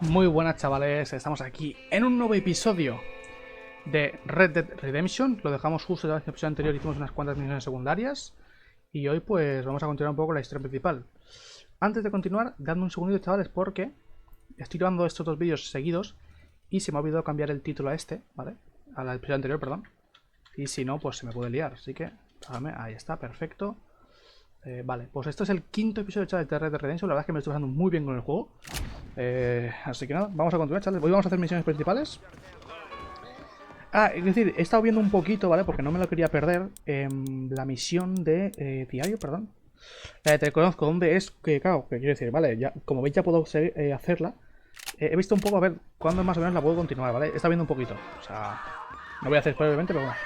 Muy buenas, chavales, estamos aquí en un nuevo episodio de Red Dead Redemption. Lo dejamos justo en la episodio anterior, hicimos unas cuantas misiones secundarias y hoy pues vamos a continuar un poco la historia principal. Antes de continuar, dadme un segundito, chavales, porque estoy grabando estos dos vídeos seguidos y se me ha olvidado cambiar el título a este, ¿vale? Al episodio anterior, perdón. Y si no, pues se me puede liar, así que ahí está, perfecto. Vale, pues esto es el quinto episodio, chavales, de Red Dead Redemption. La verdad es que me estoy pasando muy bien con el juego. Así que nada, vamos a continuar, chavales. Hoy vamos a hacer misiones principales. Es decir, he estado viendo un poquito, ¿vale? Porque no me lo quería perder. La misión de diario, perdón. La de te conozco, ¿dónde es? Que claro, que quiero decir, vale, ya, como veis ya puedo hacerla. He visto un poco a ver cuándo más o menos la puedo continuar, ¿vale? He estado viendo un poquito. O sea, no voy a hacer probablemente, pero bueno.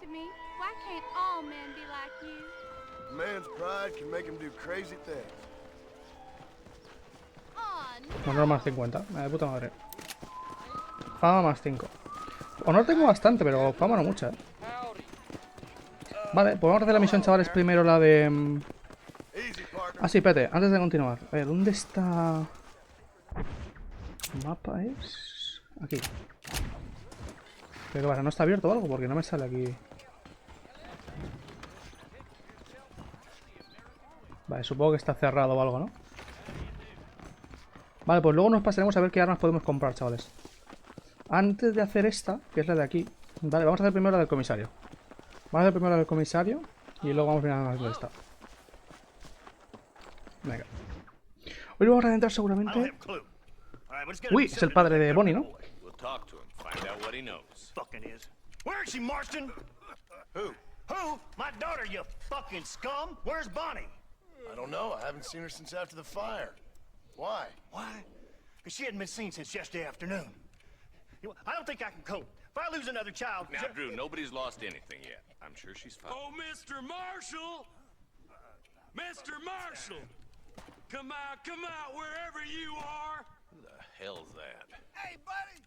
To me, why can't all men be like you? A man's pride can make him do crazy things. Honor más 50, de puta madre. Fama más 5. Honor tengo bastante, pero fama no mucha, Vale, pues vamos a hacer la misión, chavales, primero la de... sí, espérate, antes de continuar. A ver, ¿dónde está...? ¿El mapa es...? Aquí. Pero vale, ¿no está abierto o algo? Porque no me sale aquí. Vale, supongo que está cerrado o algo, ¿no? Vale, pues luego nos pasaremos a ver qué armas podemos comprar, chavales. Antes de hacer esta, que es la de aquí. Vale, vamos a hacer primero la del comisario. Vamos a hacer primero la del comisario y luego vamos a mirar la de esta. Venga. Hoy lo vamos a adentrar seguramente... Uy, es el padre de Bonnie, ¿no? Where is she, Marston? Who? Who? My daughter, you fucking scum! Where's Bonnie? I don't know. I haven't seen her since after the fire. Why? Why? Because she hadn't been seen since yesterday afternoon. I don't think I can cope. If I lose another child... Now, Drew, nobody's lost anything yet. I'm sure she's fine. Oh, Mr. Marshall! Mr. Marshall! Come out, wherever you are! Who the hell's that? Hey, buddy!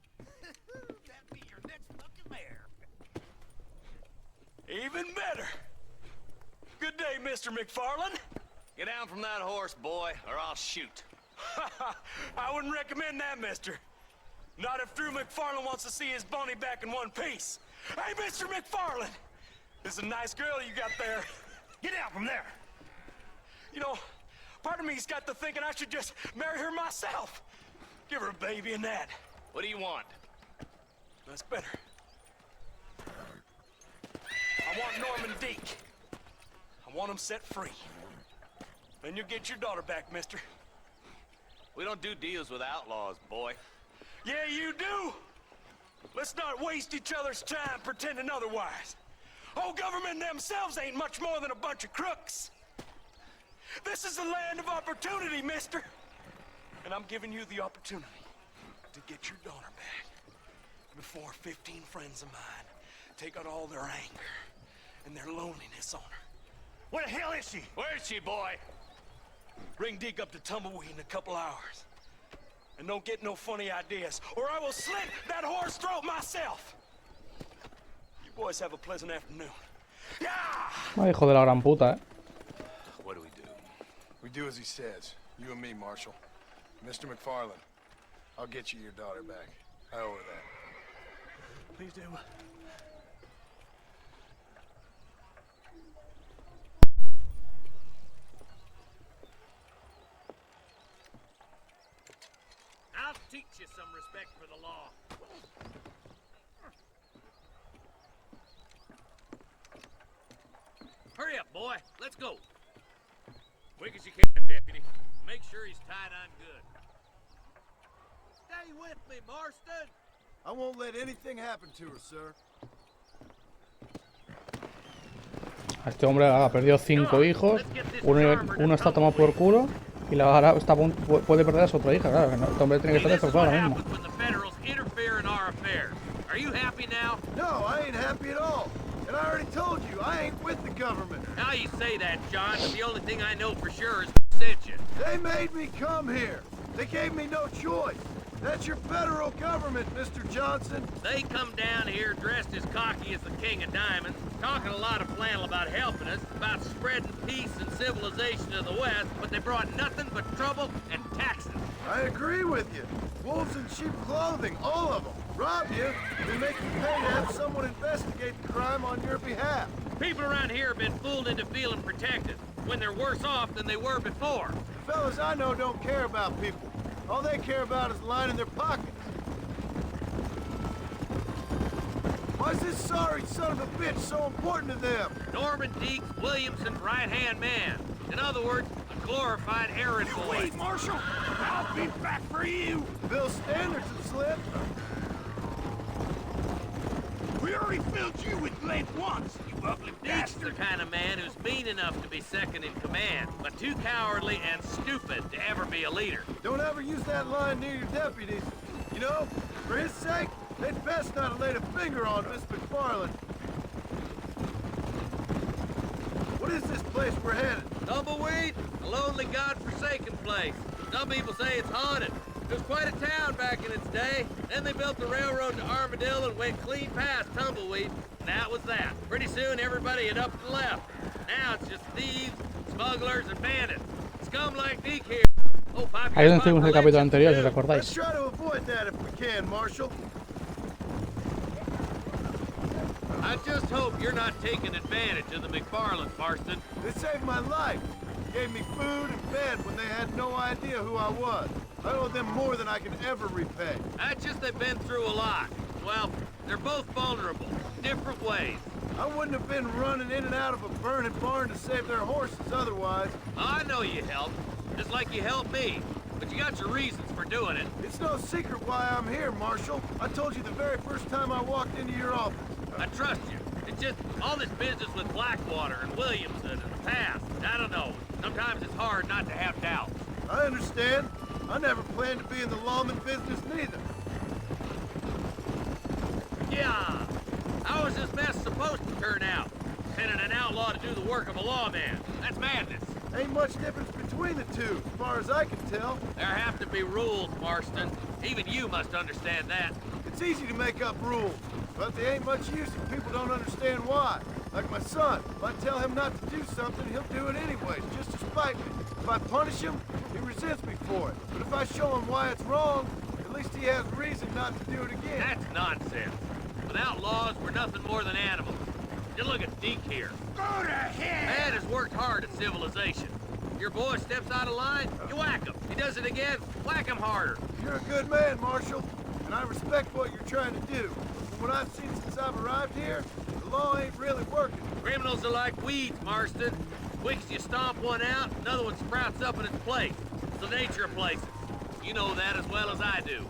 That'd be your next fucking mayor. Even better! Good day, Mr. McFarland. Get down from that horse, boy, or I'll shoot. I wouldn't recommend that, mister. Not if Drew McFarland wants to see his Bonnie back in one piece. Hey, Mr. McFarland! This is a nice girl you got there. Get out from there! You know, part of me's got to thinking I should just marry her myself. Give her a baby and that. What do you want? That's better. I want Norman Deek. I want him set free. Then you'll get your daughter back, mister. We don't do deals with outlaws, boy. Yeah, you do! Let's not waste each other's time pretending otherwise. Old government themselves ain't much more than a bunch of crooks. This is the land of opportunity, mister. And I'm giving you the opportunity to get your daughter back before 15 friends of mine take out all their anger and their loneliness on her. Where the hell is she? Where is she, boy? Bring Deke up to Tumbleweed in a couple hours. And don't get no funny ideas, or I will slit that horse throat myself. You boys have a pleasant afternoon. Ay, hijo de la gran puta, What do we do? We do as he says. You and me, Marshal. Mr. McFarland, I'll get you your daughter back. I owe her that. Please do. I'll teach you some respect for the law. Hurry up, boy. Let's go. Quick as you can, deputy. Make sure he's tied on good. Stay with me, Marston. I won't let anything happen to her, sir. Este hombre ha perdido 5 hijos. Uno está tomado por culo. Y la ahora puede perder a su otra hija, claro. Este hombre tiene que estar destrozado ahora mismo. No, I ain't happy at all. And I already told you, I ain't with the government. Now you say that, John, but the only thing I know for sure is who sent you. They made me come here. They gave me no choice. That's your federal government, Mr. Johnson. They come down here dressed as cocky as the King of Diamonds, talking a lot of flannel about helping us, about spreading peace and civilization to the West, but they brought nothing but trouble and taxes. I agree with you. Wolves in sheep clothing, all of them. Rob you, and make you pay to have someone investigate the crime on your behalf. People around here have been fooled into feeling protected, when they're worse off than they were before. The fellas I know don't care about people. All they care about is lining their pockets. Why is this sorry son of a bitch so important to them? Norman Deeks Williamson's right-hand man. In other words, a glorified errand boy. Wait, Marshal! I'll be back for you! Bill's standards have slipped. We already filled you with lead once, you ugly Deeks the bastard! kind of man who's mean enough to be second in command, but too cowardly and stupid to ever be a leader. Don't ever use that line near your deputies. You know, for his sake, they'd best not have laid a finger on Miss McFarland. What is this place we're headed? Tumbleweed, a lonely, god-forsaken place. Some people say it's haunted. It was quite a town back in its day. Then they built the railroad to Armadillo and went clean past Tumbleweed. And that was that. Pretty soon everybody had up and left. Now it's just thieves, smugglers, and bandits. Scum like Deke here. Oh, 5 Ahí years donde estuvimos en el capítulo anterior, si os Let's recordáis. try to avoid that if we can, Marshal. I just hope you're not taking advantage of the McFarlands, Marston. They saved my life. Gave me food and bed when they had no idea who I was. I owe them more than I can ever repay. That's just they've been through a lot. Well, they're both vulnerable, different ways. I wouldn't have been running in and out of a burning barn to save their horses otherwise. I know you helped, just like you helped me. But you got your reasons for doing it. It's no secret why I'm here, Marshal. I told you the very first time I walked into your office. I trust you. It's just all this business with Blackwater and Williamson and the past. I don't know. Sometimes it's hard not to have doubts. I understand. I never planned to be in the lawman business neither. Yeah. How is this mess supposed to turn out? Sending an outlaw to do the work of a lawman. That's madness. Ain't much difference between the two, as far as I can tell. There have to be rules, Marston. Even you must understand that. It's easy to make up rules, but they ain't much use if people don't understand why. Like my son, if I tell him not to do something, he'll do it anyways, just to spite me. If I punish him, he resents me for it. But if I show him why it's wrong, at least he has reason not to do it again. That's nonsense. Without laws, we're nothing more than animals. Just look at Deke here. Go to hell! Man has worked hard at civilization. Your boy steps out of line, you whack him. He does it again, whack him harder. You're a good man, Marshal, and I respect what you're trying to do. From what I've seen since I've arrived here, the law ain't really working. Criminals are like weeds, Marston. Quick as you stomp one out, another one sprouts up in its place. It's the nature of places. You know that as well as I do.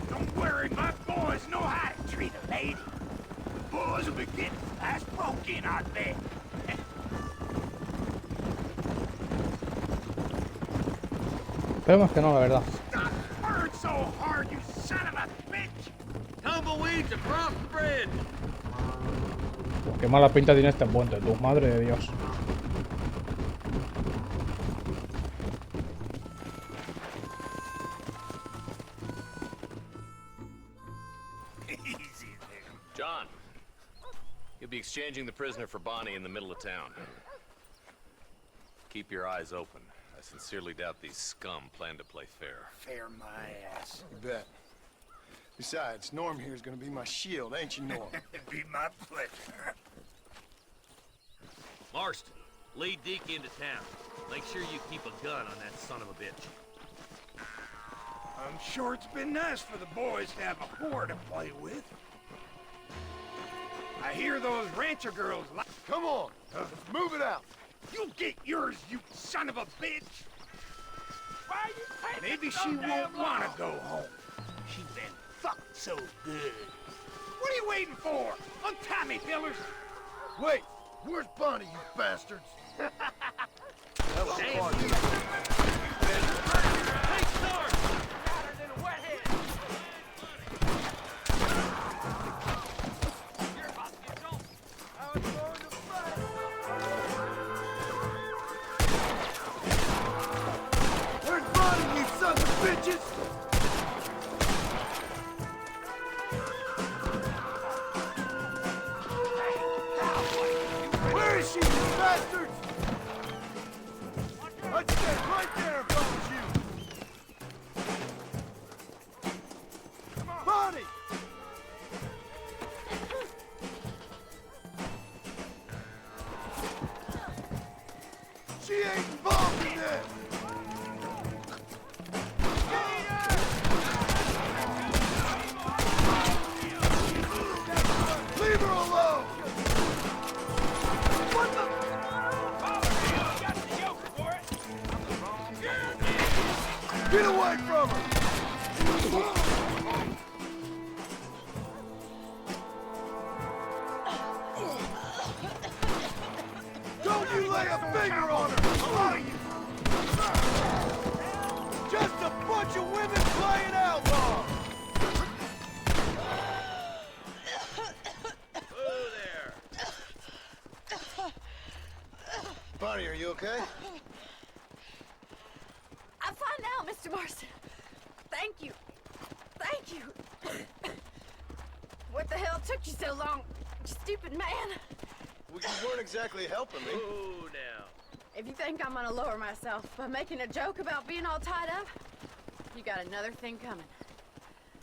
Don't worry, my boys know how to treat a lady. The boys will be getting fast broken, I bet. Esperemos que no, la verdad. Stop bird so hard, you son of a bitch! Tumbleweeds across the bridge. Qué mala pinta tiene este puente, tú, madre de Dios. Easy there. John, you'll be exchanging the prisoner for Bonnie in the middle of town. Keep your eyes open. I sincerely doubt these scum plan to play fair. Fair my ass. You bet. Besides, Norm here is gonna be my shield, ain't you, Norm? It'd be my pleasure. Marston, lead Deke into town. Make sure you keep a gun on that son of a bitch. I'm sure it's been nice for the boys to have a whore to play with. I hear those rancher girls like... Come on, let's move it out. You get yours, you son of a bitch! Why you Maybe she won't want to go home. She's been fucked so good. What are you waiting for? Untie me, fellers! Wait, where's Bonnie, you bastards? That was Damn fun. you. Take start! Hotter than a wet head. You're about to get going. I was going to fight. bitches! Where is she, you bastards? I'd stand right there if I was you. Bonnie! She ain't involved in this! Leave her alone! What the? Get away from her! Don't you lay a finger on her! A lot of you! Just a bunch of women playing outlaw! Whoa there. Bonnie, are you okay? I'm fine now, Mr. Marston. Thank you. Thank you. What the hell took you so long, you stupid man? Well, you weren't exactly helping me. Whoa now. If you think I'm gonna lower myself by making a joke about being all tied up, you got another thing coming.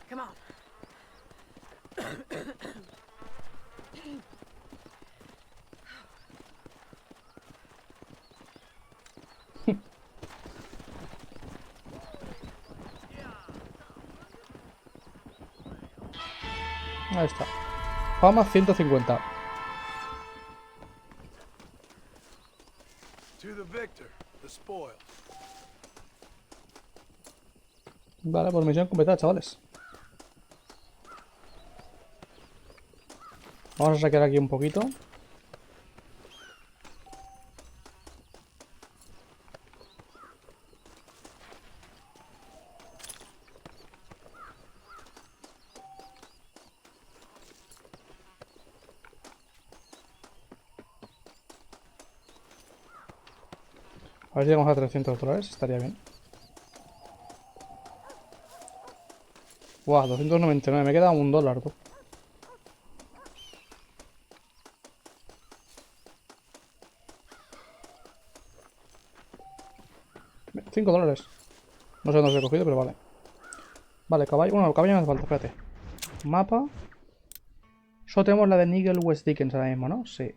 Come on. Ahí está. Fama 150. To the victor, the spoil. Vale, pues misión completada, chavales. Vamos a sacar aquí un poquito. A ver si llegamos a 300 dólares, estaría bien. Buah, 299, me queda $1, tú. $5. No sé dónde los he cogido, pero vale. Vale, caballo. Bueno, caballo no hace falta, espérate. Mapa. Solo tenemos la de Nigel West Dickens ahora mismo, ¿no? Sí.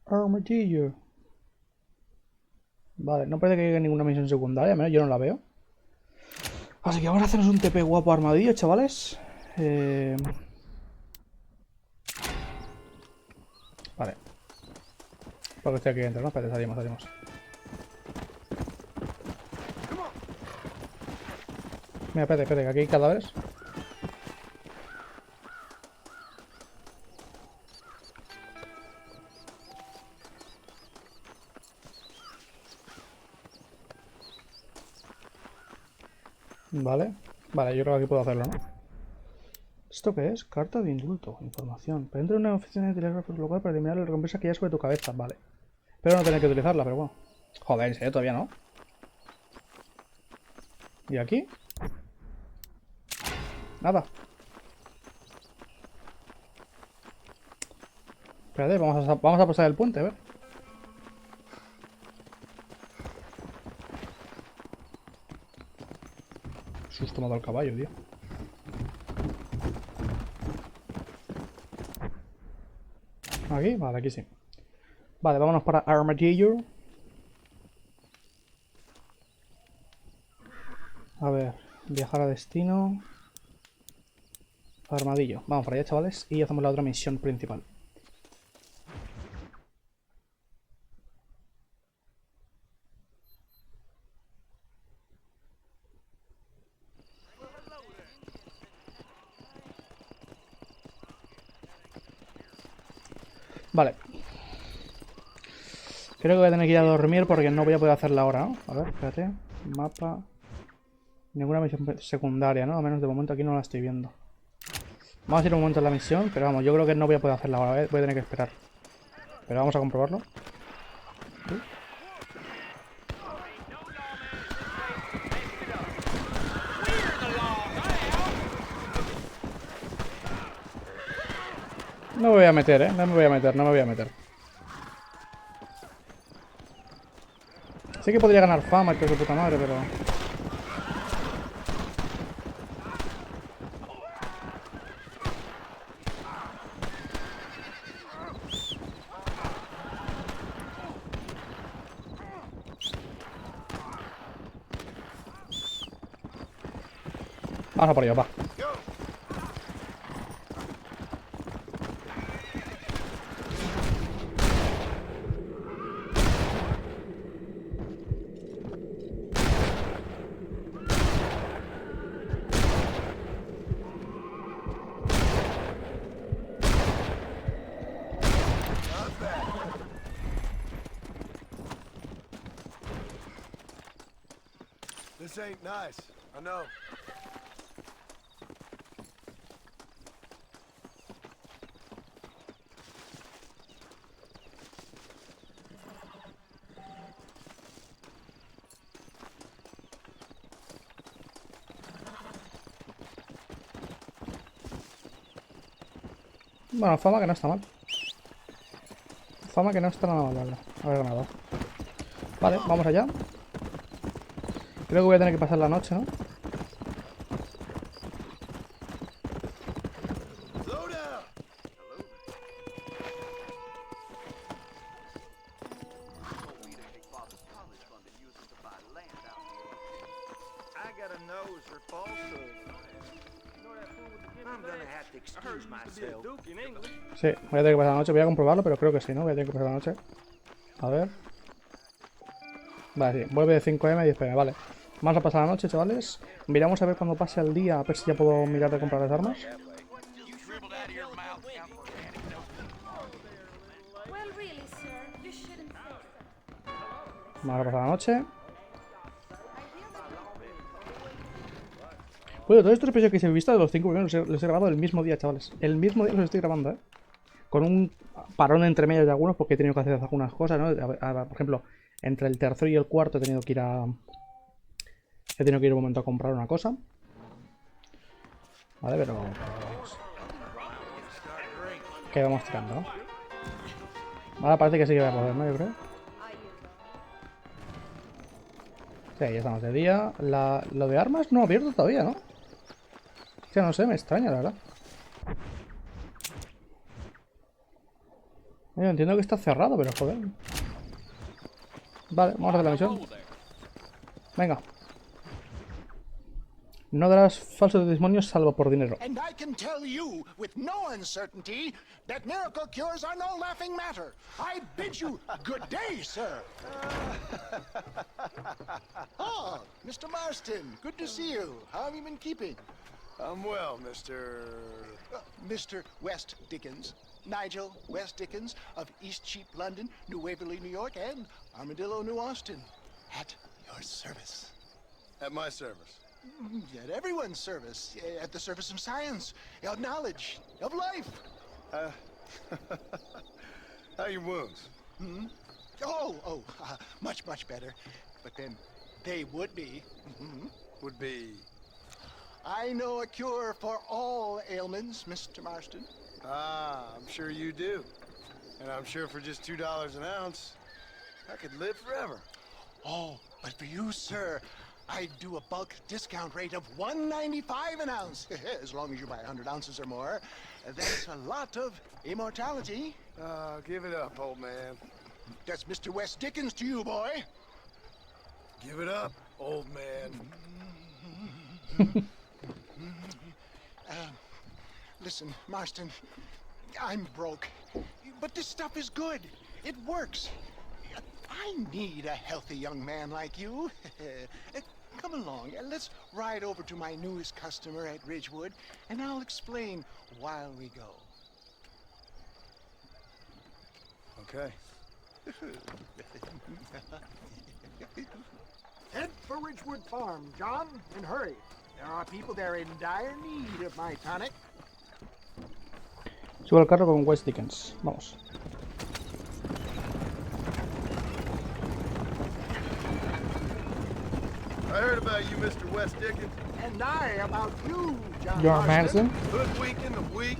Armadillo. Vale, no parece que llegue ninguna misión secundaria, al menos yo no la veo. Así que vamos a hacernos un TP guapo armadillo, chavales. Vale. Porque estoy aquí dentro, ¿no? Espérate, salimos. Mira, espérate, que aquí hay cadáveres. Vale, yo creo que aquí puedo hacerlo, ¿no? ¿Esto qué es? Carta de indulto, información. Entra en una oficina de telégrafos local para eliminar la recompensa que hay sobre tu cabeza, vale. Espero no tener que utilizarla, pero bueno. Joder, en serio, todavía no. ¿Y aquí? Nada. Espérate, vamos a pasar el puente, a ver. Susto me ha dado el caballo, tío. Aquí, vale, aquí sí. Vale, vámonos para Armadillo. A ver, viajar a destino. Armadillo. Vamos para allá, chavales, y hacemos la otra misión principal. Vale. Creo que voy a tener que ir a dormir porque no voy a poder hacerla ahora, ¿no? A ver, espérate. Mapa. Ninguna misión secundaria, ¿no? Al menos de momento aquí no la estoy viendo. Vamos a ir un momento en la misión, pero vamos, yo creo que no voy a poder hacerla ahora, ¿eh? Voy a tener que esperar. Pero vamos a comprobarlo. No me voy a meter, ¿eh? No me voy a meter. Sí que podría ganar fama y todo su puta madre, pero... Vamos a por ello, va. This ain't nice. I know. Bueno, fama que no está mal. Fama que no está nada mal, haber ganado. Vale, vamos allá. Creo que voy a tener que pasar la noche, ¿no? Slow down. I got a nose for falsehood. I'm gonna have to excuse myself. Sí, voy a tener que pasar la noche. Voy a comprobarlo, pero creo que sí, ¿no? Voy a tener que pasar la noche. A ver. Vale, sí. Vuelve de 5M y 10PM, vale. Vamos a pasar la noche, chavales. Miramos a ver cuando pase el día, a ver si ya puedo mirar de comprar las armas. Vamos a pasar la noche. Bueno, todos estos episodios que se he visto de los 5 primeros los he grabado el mismo día, chavales. El mismo día los estoy grabando, ¿eh? Con un parón entre medias de algunos porque he tenido que hacer algunas cosas, ¿no? Por ejemplo, entre el tercero y el cuarto he tenido que ir a... He tenido que ir un momento a comprar una cosa. Vale, pero... Que vamos tirando, ¿no? Vale, parece que sí que voy a poder, ¿no? Yo creo. Sí, ya estamos de día. Lo de armas no ha abierto todavía, ¿no? Es que no sé, me extraña, la verdad. Yo entiendo que está cerrado, pero joder. Vale, vamos a hacer la misión. Venga. No darás falsos testimonios salvo por dinero. And I can tell you with no uncertainty that miracle cures are no laughing matter. I bid you good day, sir. Oh, Mr. Marston, good to see you. How have you been keeping? I'm well, Mr. Mr. West Dickens. Nigel West Dickens of East Cheap, London, New Waverly, New York, and Armadillo, New Austin. At your service. At my service. At everyone's service. At the service of science, of knowledge, of life. How are your wounds? Much, much better. But then they would be. Would be... I know a cure for all ailments, Mr. Marston. Ah, I'm sure you do. And I'm sure for just $2 an ounce, I could live forever. Oh, but for you, sir, I'd do a bulk discount rate of $1.95 an ounce. As long as you buy 100 ounces or more. That's a lot of immortality. Give it up, old man. That's Mr. West Dickens to you, boy. Give it up, old man. Listen, Marston, I'm broke, but this stuff is good. It works. I need a healthy young man like you. Come along, let's ride over to my newest customer at Ridgewood, and I'll explain while we go. Okay. Head for Ridgewood Farm, John, and hurry. There are people there in dire need of my tonic. Subo al carro con West Dickens. Vamos. I heard about you, Mr. West Dickens. And I about you, John John Marston. Hoodwinking the weak,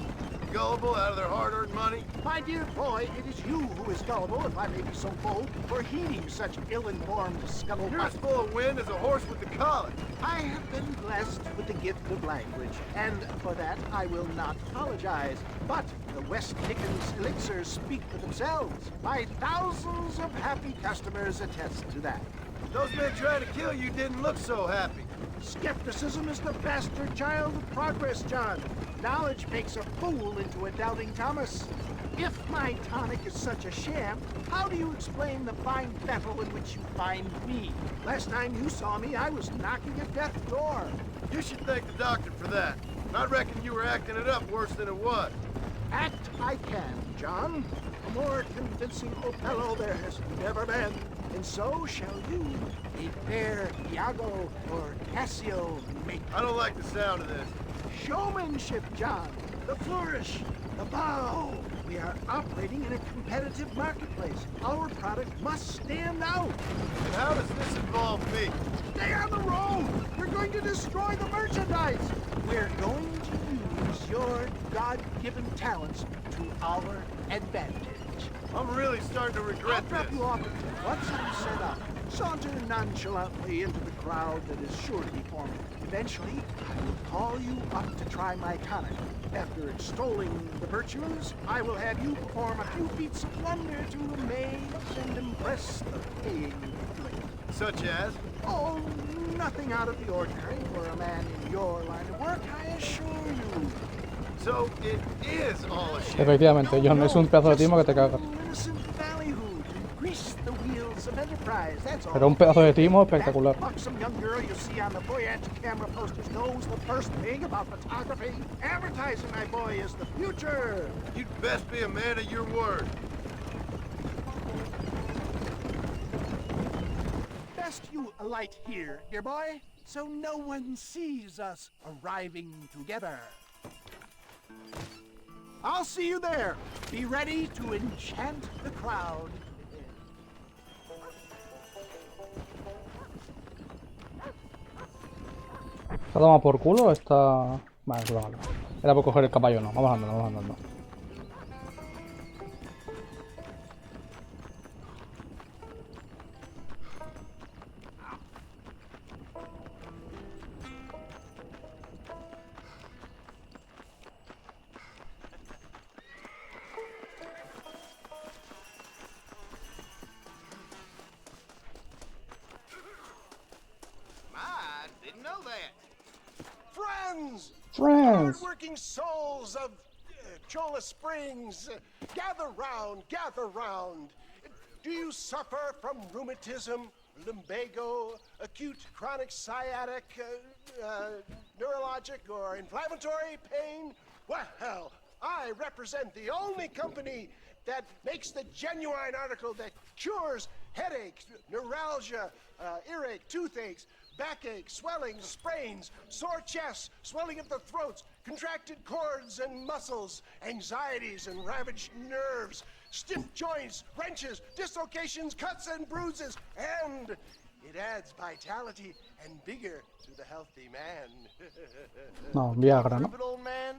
gullible out of their hard-earned money. My dear boy, it is you who is gullible, if I may be so bold, for heeding such ill-informed You're scuttlebutt. as full of wind as a horse with the collar. I have been blessed with the gift of language, and for that I will not apologize. But the West Dickens elixirs speak for themselves. My thousands of happy customers attest to that. Those men trying to kill you didn't look so happy. Skepticism is the bastard child of progress, John. Knowledge makes a fool into a doubting Thomas. If my tonic is such a sham, how do you explain the fine battle in which you find me? Last time you saw me, I was knocking at death's door. You should thank the doctor for that. I reckon you were acting it up worse than it was. Act I can, John. A more convincing Othello there has never been. And so shall you, a fair Iago or Cassio make. I don't like the sound of this. Showmanship, John. The flourish, the bow. We are operating in a competitive marketplace. Our product must stand out. And how does this involve me? Stay on the road. You're going to destroy the merchandise. We're going to use your God-given talents to our advantage. I'm really starting to I'll regret drop this. you off once I'm set up. Saunter nonchalantly into the crowd that is sure to be forming. Eventually, I will call you up to try my tonic. After extolling the virtues, I will have you perform a few feats of wonder to amaze and impress the paying public. Such as? Oh, nothing out of the ordinary for a man in your line of work, I assure you. So it is all a shit. Efectivamente, John, es un pedazo de timo que te cagas. Pero un pedazo de timo espectacular. Some young girl you see on the voyage camera posters knows the first thing about photography. Advertising, my boy, is the future. You'd best be a man of your word. Best you alight here, dear boy, so no one sees us arriving together. I'll see you there. Be ready to enchant the crowd. ¿Está tomado por culo o está...? Vale, es malo. Era por coger el caballo, no. Vamos andando, vamos andando. Friends! Hard-working souls of Chola Springs, gather round, gather round. Do you suffer from rheumatism, lumbago, acute chronic sciatic, neurologic, or inflammatory pain? Well, I represent the only company that makes the genuine article that cures headaches, neuralgia, earache, toothaches, backache, swelling, sprains, sore chests, swelling of the throats, contracted cords and muscles, anxieties and ravaged nerves, stiff joints, wrenches, dislocations, cuts and bruises, and it adds vitality and vigor to the healthy man. No, Viagra, ¿no? Old man?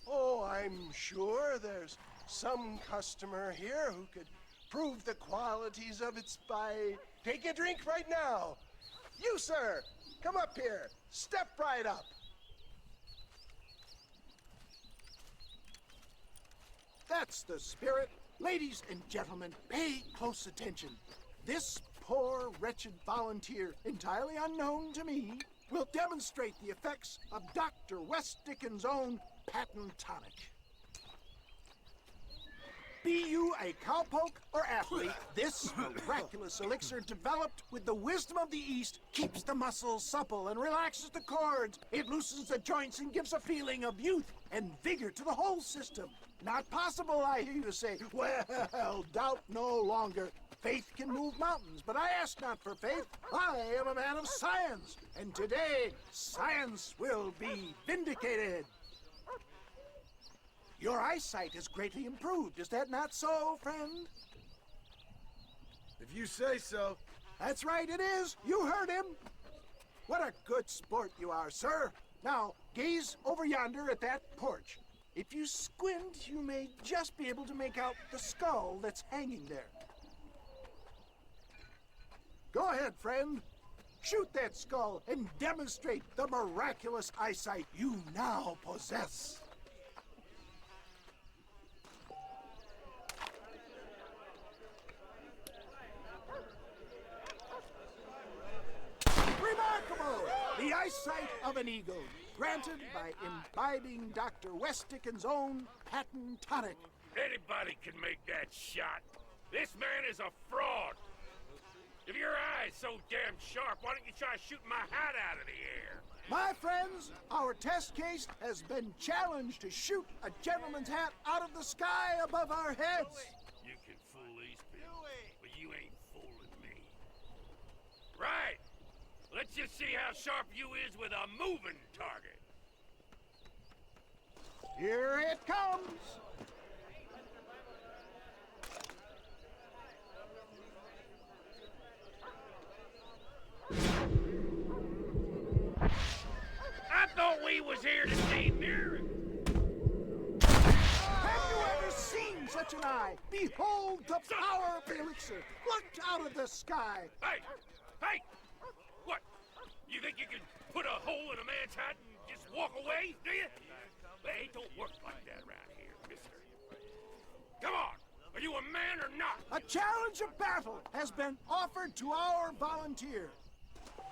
Oh, I'm sure there's some customer here who could prove the qualities of it by... Take a drink right now. You, sir, come up here. Step right up. That's the spirit. Ladies and gentlemen, pay close attention. This poor, wretched volunteer, entirely unknown to me, will demonstrate the effects of Dr. West Dickens' own patent tonic. Be you a cowpoke or athlete, this miraculous elixir developed with the wisdom of the East keeps the muscles supple and relaxes the cords. It loosens the joints and gives a feeling of youth and vigor to the whole system. Not possible, I hear you say. Well, doubt no longer. Faith can move mountains, but I ask not for faith. I am a man of science, and today science will be vindicated. Your eyesight has greatly improved. Is that not so, friend? If you say so. That's right, it is. You heard him. What a good sport you are, sir. Now, gaze over yonder at that porch. If you squint, you may just be able to make out the skull that's hanging there. Go ahead, friend. Shoot that skull and demonstrate the miraculous eyesight you now possess. Remarkable! The eyesight of an eagle, granted by imbibing Dr. Westickens' own patent tonic. Anybody can make that shot. This man is a fraud. If your eye's so damn sharp, why don't you try shooting my hat out of the air? My friends, our test case has been challenged to shoot a gentleman's hat out of the sky above our heads. You can fool these people, but you ain't fooling me. Right. Let's just see how sharp you is with a moving target. Here it comes. I thought we was here to see miracles. Have you ever seen such an eye? Behold the power of the elixir plucked out of the sky. Hey! Hey! What? You think you can put a hole in a man's hat and just walk away, do you? Hey, it don't work like that around here, mister. Come on! Are you a man or not? A challenge of battle has been offered to our volunteer.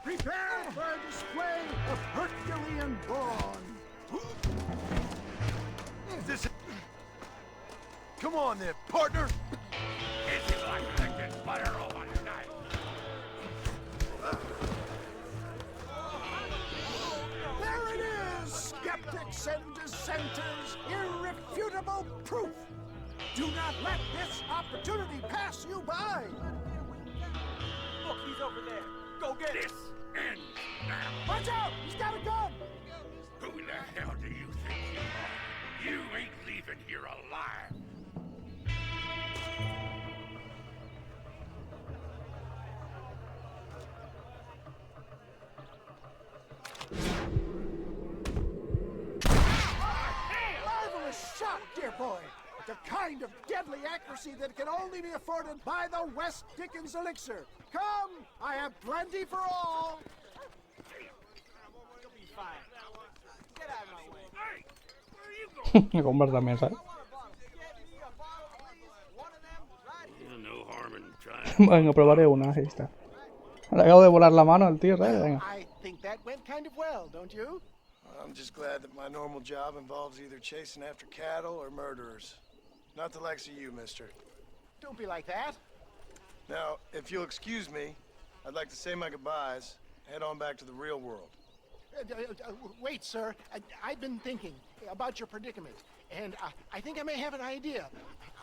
Prepare for a display of Herculean brawn. Is this... Come on then, partner. Is it like I get butter on a knife? There it is, skeptics and dissenters, irrefutable proof. Do not let this opportunity pass you by. Look, he's over there. Go get This ends now. Watch out! He's got a gun! Who the hell do you think you are? You ain't leaving here alive. Marvelous shot, dear boy. The kind of deadly accuracy that can only be afforded by the West Dickens elixir. Come, I have plenty for all. You'll be fine. Get out of my way. Hey, where are you going? Me compras también, ¿sabes? No harm in trying. Venga, probaré una, ahí está. Le acabo de volar la mano al tío, ¿sabes? Venga. I think that went kind of well, don't you? I'm just glad that my normal job involves either chasing after cattle or murderers. Not the likes of you, mister. Don't be like that. Now, if you'll excuse me, I'd like to say my goodbyes, head on back to the real world. Wait, sir. I've been thinking about your predicament, and I think I may have an idea.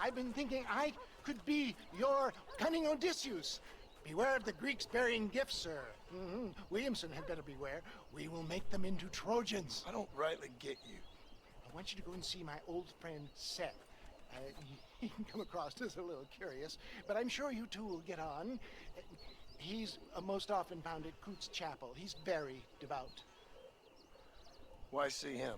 I've been thinking I could be your cunning Odysseus. Beware of the Greeks bearing gifts, sir. Williamson had better beware. We will make them into Trojans. I don't rightly get you. I want you to go and see my old friend Seth. He can come across as a little curious, but I'm sure you two will get on. He's most often found at Coots Chapel. He's very devout. Why see him?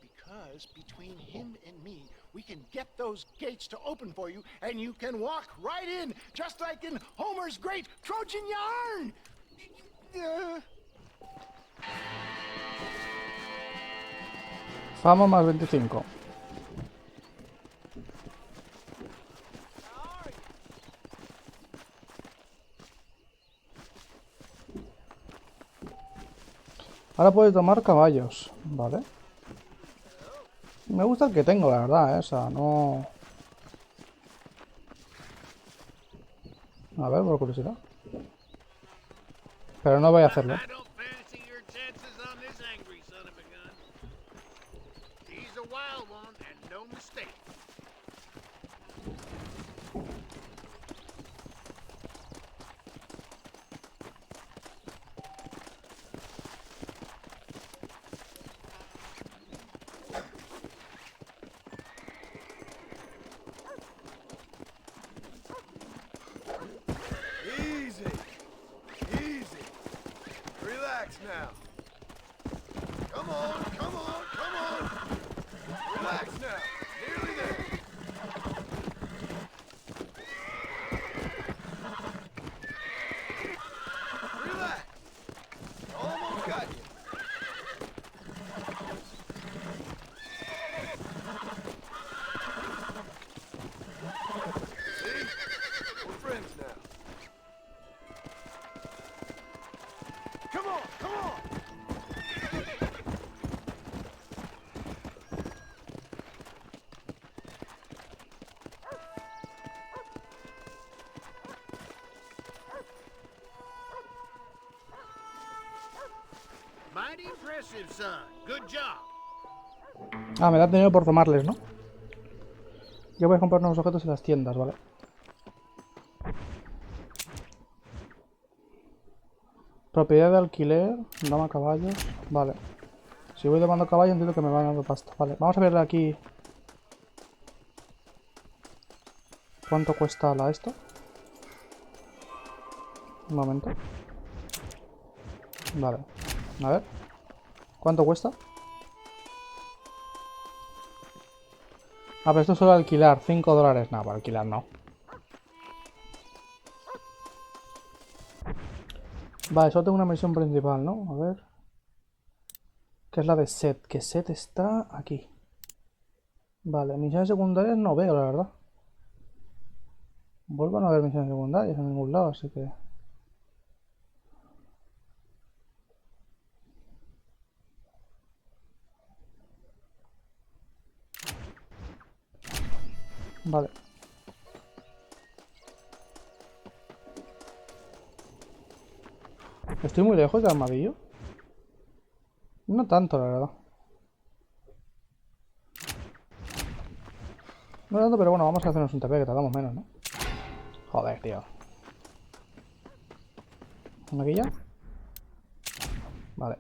Because between him and me, we can get those gates to open for you, and you can walk right in, just like in Homer's great Trojan yarn! Fama más 25. Ahora puedes tomar caballos, ¿vale? Me gusta el que tengo, la verdad, ¿eh? O sea, no... A ver, por curiosidad. Pero no voy a hacerlo. now. Come on, come on, come on. Relax now. Nearly there. Relax. Almost got you. See? We're friends now. Come on, come on. Mighty impressive, son. Good job. Ah, me da dinero por tomarles, ¿no? Yo voy a comprar nuevos objetos en las tiendas, ¿vale? Propiedad de alquiler, dama caballos, vale. Si voy tomando caballos entiendo que me van dando pasta, vale. Vamos a verle aquí cuánto cuesta la esto. Un momento. Vale, a ver. ¿Cuánto cuesta? Ah, pero esto es solo alquilar, 5 dólares. No, para alquilar no. Vale, solo tengo una misión principal, ¿no? A ver. Que es la de Seth. Que Seth está aquí. Vale, misiones secundarias no veo, la verdad. Vuelvo a no ver misiones secundarias en ningún lado, así que... Vale. ¿Estoy muy lejos del armadillo? No tanto, la verdad. No tanto, pero bueno, vamos a hacernos un TP que tardamos menos, ¿no? Joder, tío. ¿Una aquí ya? Vale.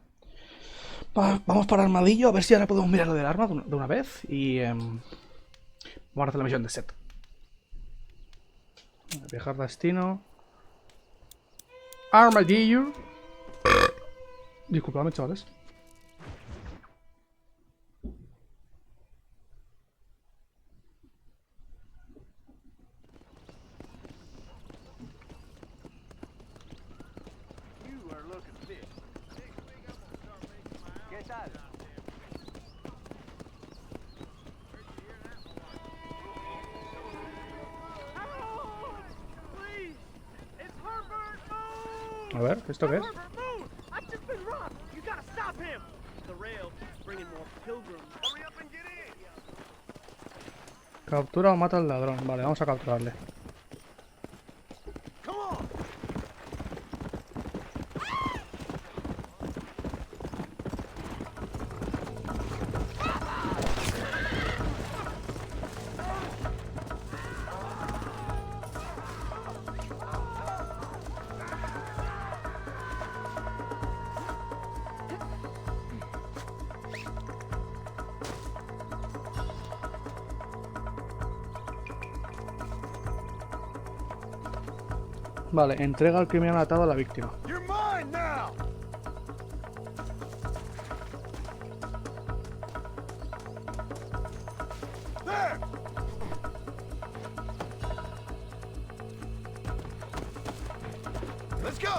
Vamos para el armadillo, a ver si ahora podemos mirar lo del arma de una vez. Y... vamos a hacer la misión de Seth. Viajar destino. Armadillo. Disculpadme, chavales. You are looking fit. ¿Qué tal? A ver, ¿esto qué es? Captura o mata al ladrón. Vale, vamos a capturarle. Vale, entrega al criminal atado a la víctima. You're mine now. There. Let's go.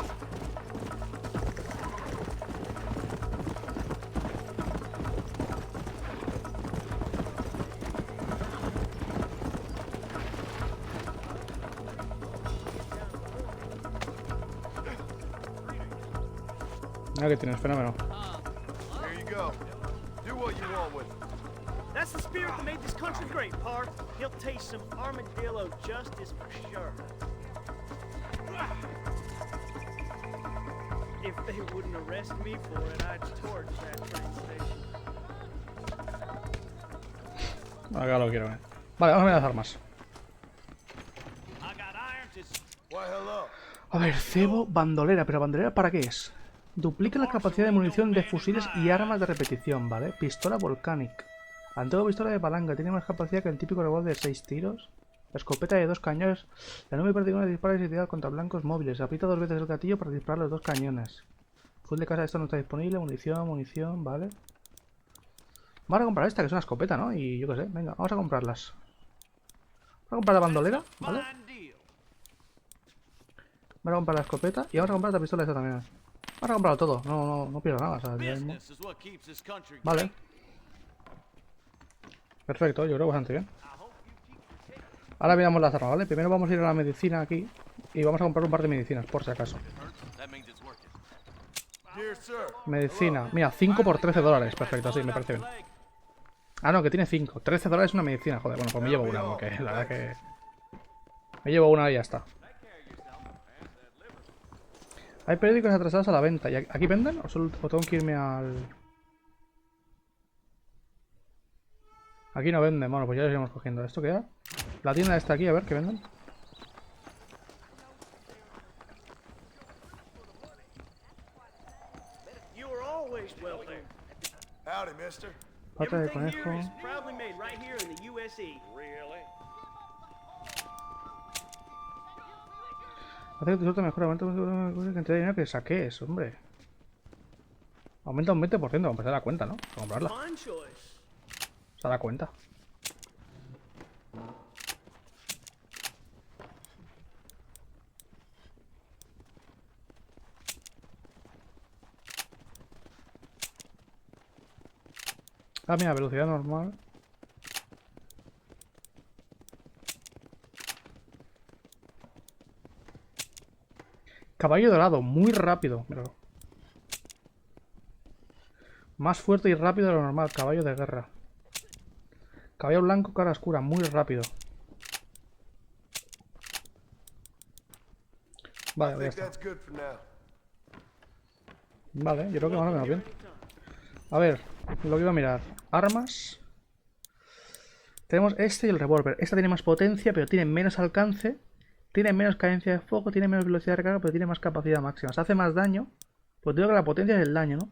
Ah, que tienes, fenómeno. There you go. Do what you want with it. That's the spirit that made this country great, Park. He'll taste some armadillo justice for sure. If they wouldn't arrest me for it, I'd torch that train station. Acá lo quiero ver. Vale, vamos a ver las armas. I got iron to... Why, hello. A ver, cebo, bandolera. ¿Pero bandolera para qué es? Duplica la capacidad de munición de fusiles y armas de repetición, ¿vale? Pistola volcánica. Antigua pistola de palanca. Tiene más capacidad que el típico revólver de 6 tiros. Escopeta de 2 cañones. La nube particular dispara y se tira contra blancos móviles. Aprieta 2 veces el gatillo para disparar los 2 cañones. Full de casa, esto no está disponible. Munición, vale. Vamos a comprar esta, que es una escopeta, ¿no? Y yo qué sé, venga, vamos a comprarlas. Vamos a comprar la bandolera, ¿vale? Vamos a comprar la escopeta y vamos a comprar la pistola esta también. Vamos a comprarlo todo, no pierdo nada, o sea, vale. Perfecto, yo creo bastante bien. Ahora miramos las armas, ¿vale? Primero vamos a ir a la medicina aquí y vamos a comprar un par de medicinas, por si acaso. Medicina, mira, 5 por 13 dólares, perfecto, sí, me parece bien. Ah, no, que tiene 5, 13 dólares una medicina, joder, bueno, pues me llevo una, porque la verdad que... Me llevo una y ya está. Hay periódicos atrasados a la venta, ¿y aquí venden? ¿O tengo que irme al...? Aquí no venden, bueno, pues ya los iremos cogiendo. ¿Esto qué era? La tienda está aquí, a ver, ¿qué venden? Pata de conejo. Hace que tu suerte mejor, aumenta la cantidad de dinero que saques, hombre. Aumenta un 20%, vamos a dar cuenta, ¿no? Para comprarla. Se da cuenta. Ah, mira, velocidad normal. Caballo dorado, muy rápido. Míralo. Más fuerte y rápido de lo normal, caballo de guerra. Caballo blanco, cara oscura, muy rápido. Vale, ya está. Vale, yo creo que más o menos bien. A ver, lo que iba a mirar. Armas. Tenemos este y el revólver. Esta tiene más potencia, pero tiene menos alcance. Tiene menos cadencia de fuego, tiene menos velocidad de recarga, pero tiene más capacidad máxima. Se hace más daño. Pues digo que la potencia es el daño, ¿no?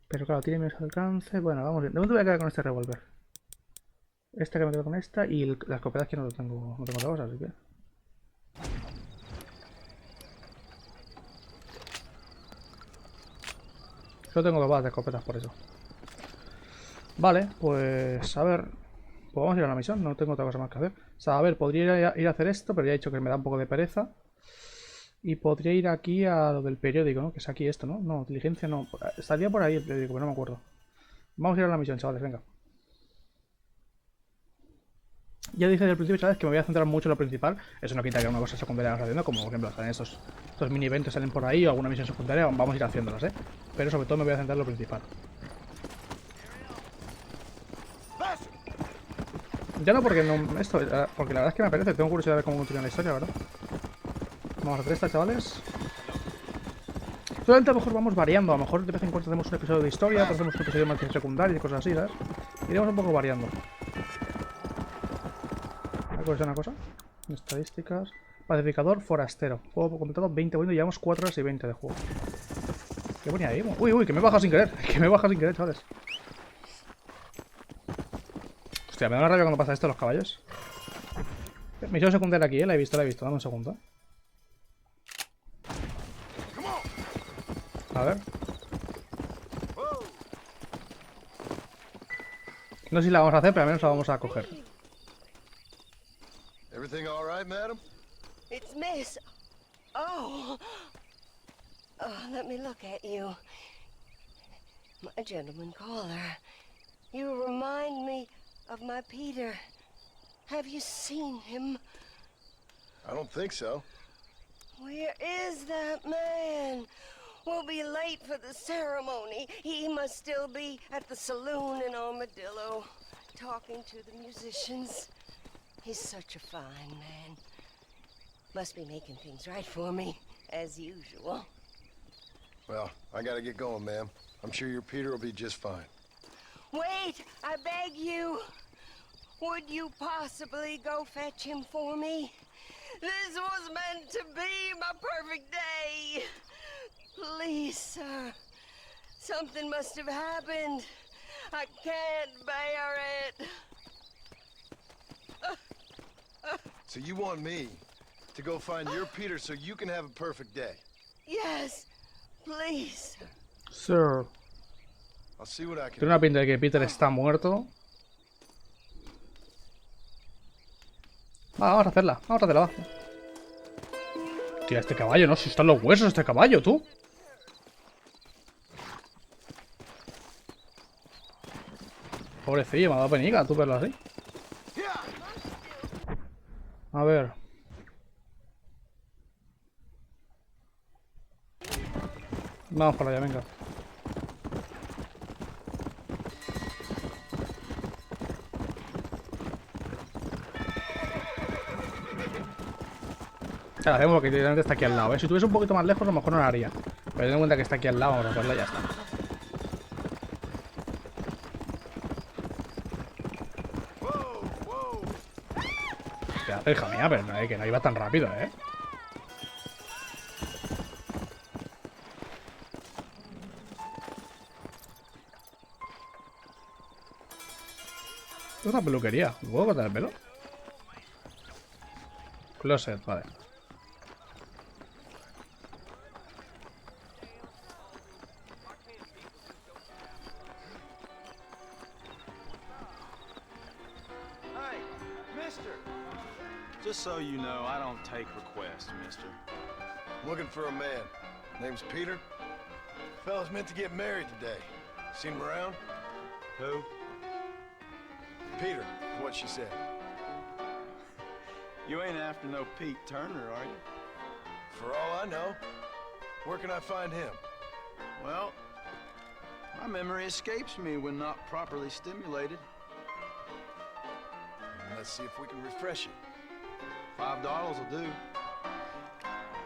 Pero claro, tiene menos alcance. Bueno, vamos bien. ¿De dónde voy a quedar con este revólver? Esta que me quedo con esta. Y la escopeta que no tengo otra cosa, así que... Yo tengo 2 balas de escopetas por eso. Vale, pues a ver. Pues vamos a ir a la misión, no tengo otra cosa más que hacer. O sea, a ver, podría ir a hacer esto, pero ya he dicho que me da un poco de pereza. Y podría ir aquí a lo del periódico, ¿no? Que es aquí esto, ¿no? No, diligencia no. Estaría por ahí el periódico, pero no me acuerdo. Vamos a ir a la misión, chavales, venga. Ya dije desde el principio, chavales, que me voy a centrar mucho en lo principal. Eso no quita que una cosa secundaria vamos haciendo, como por ejemplo, salen estos mini eventos salen por ahí o alguna misión secundaria, vamos a ir haciéndolas, ¿eh? Pero sobre todo me voy a centrar en lo principal. Ya no porque no porque la verdad es que me parece, tengo curiosidad de ver cómo continúa la historia, ¿verdad? Vamos a hacer esta, chavales. Solamente a lo mejor vamos variando, a lo mejor de vez en cuando hacemos un episodio de historia, otro hacemos un episodio de marketing secundario y cosas así, ¿sabes? Iremos un poco variando. ¿Cuál es una cosa? Estadísticas. Pacificador forastero. Juego completado 20 minutos, llevamos 4 horas y 20 de juego. ¿Qué ponía ahí? Uy, que me he bajado sin querer. Que me he bajado sin querer, chavales. Hostia, me da una rabia cuando pasa esto a los caballos. Misión secundaria aquí, la he visto, dame un segundo. A ver. No sé si la vamos a hacer, pero al menos la vamos a coger. Everything all right, madam? It's Miss. Oh, let me look at you. My gentleman caller. You remind me of my Peter. Have you seen him? I don't think so. Where is that man? We'll be late for the ceremony. He must still be at the saloon in Armadillo, talking to the musicians. He's such a fine man. Must be making things right for me, as usual. Well, I gotta get going, ma'am. I'm sure your Peter will be just fine. Wait, I beg you. Would you possibly go fetch him for me? This was meant to be my perfect day. Please, sir. Something must have happened. I can't bear it. So you want me to go find your Peter so you can have a perfect day? Yes, please. Sir. I'll see what I can Tiene una pinta de que Peter está muerto. Va, vamos a hacerla. Vamos a hacerla, va. Tía, este caballo, ¿no? Si están los huesos este caballo, tú. Pobrecillo, me ha dado penica, tú verlo así. A ver. Vamos para allá, venga. Claro, hacemos porque literalmente está aquí al lado, ¿eh? Si estuviese un poquito más lejos, a lo mejor no lo haría. Pero ten en cuenta que está aquí al lado, vamos a hacerla y ya está. ¿Qué hace, hija mía? Pero no, que no iba tan rápido, ¿eh? Esto es una peluquería. ¿Puedo cortar el pelo? Closet, vale. Hey, mister! Just so you know, I don't take requests, mister. Looking for a man. Name's Peter. Fella's meant to get married today. Seen him around? Who? Peter, is what she said. You ain't after no Pete Turner, are you? For all I know. Where can I find him? Well, my memory escapes me when not properly stimulated. Let's see if we can refresh it. $5 will do.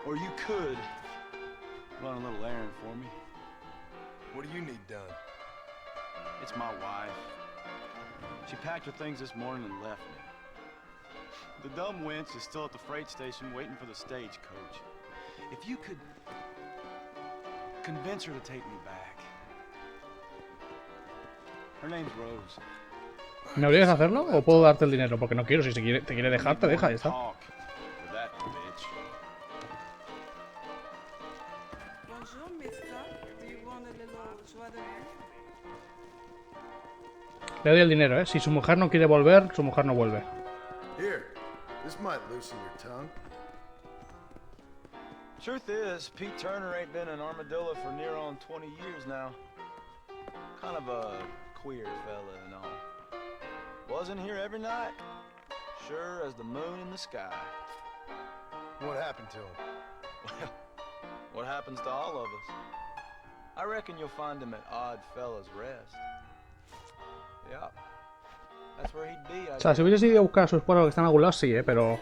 Or you could run a little errand for me. What do you need done? It's my wife. She packed her things this morning and left me. The dumb wench is still at the freight station waiting for the stagecoach. If you could convince her to take me back. Her name's Rose. ¿Me obligas a hacerlo o puedo darte el dinero? Porque no quiero, si te quiere dejar, te deja, ya está. Le doy el dinero, ¿eh? Si su mujer no quiere volver, su mujer no vuelve. Here, this might loosen your tongue. Truth is, Pete Turner ain't been in Armadillo for near on 20 years now. Kind of a queer fella and all. Wasn't here every night. Sure as the moon in the sky. What happened to him? Well, what happens to all of us? I reckon you'll find him at Odd Fella's Rest. Yeah. That's where he'd be. O sea, si hubiese ido a buscar a su esposa que está en algún lado, sí, pero...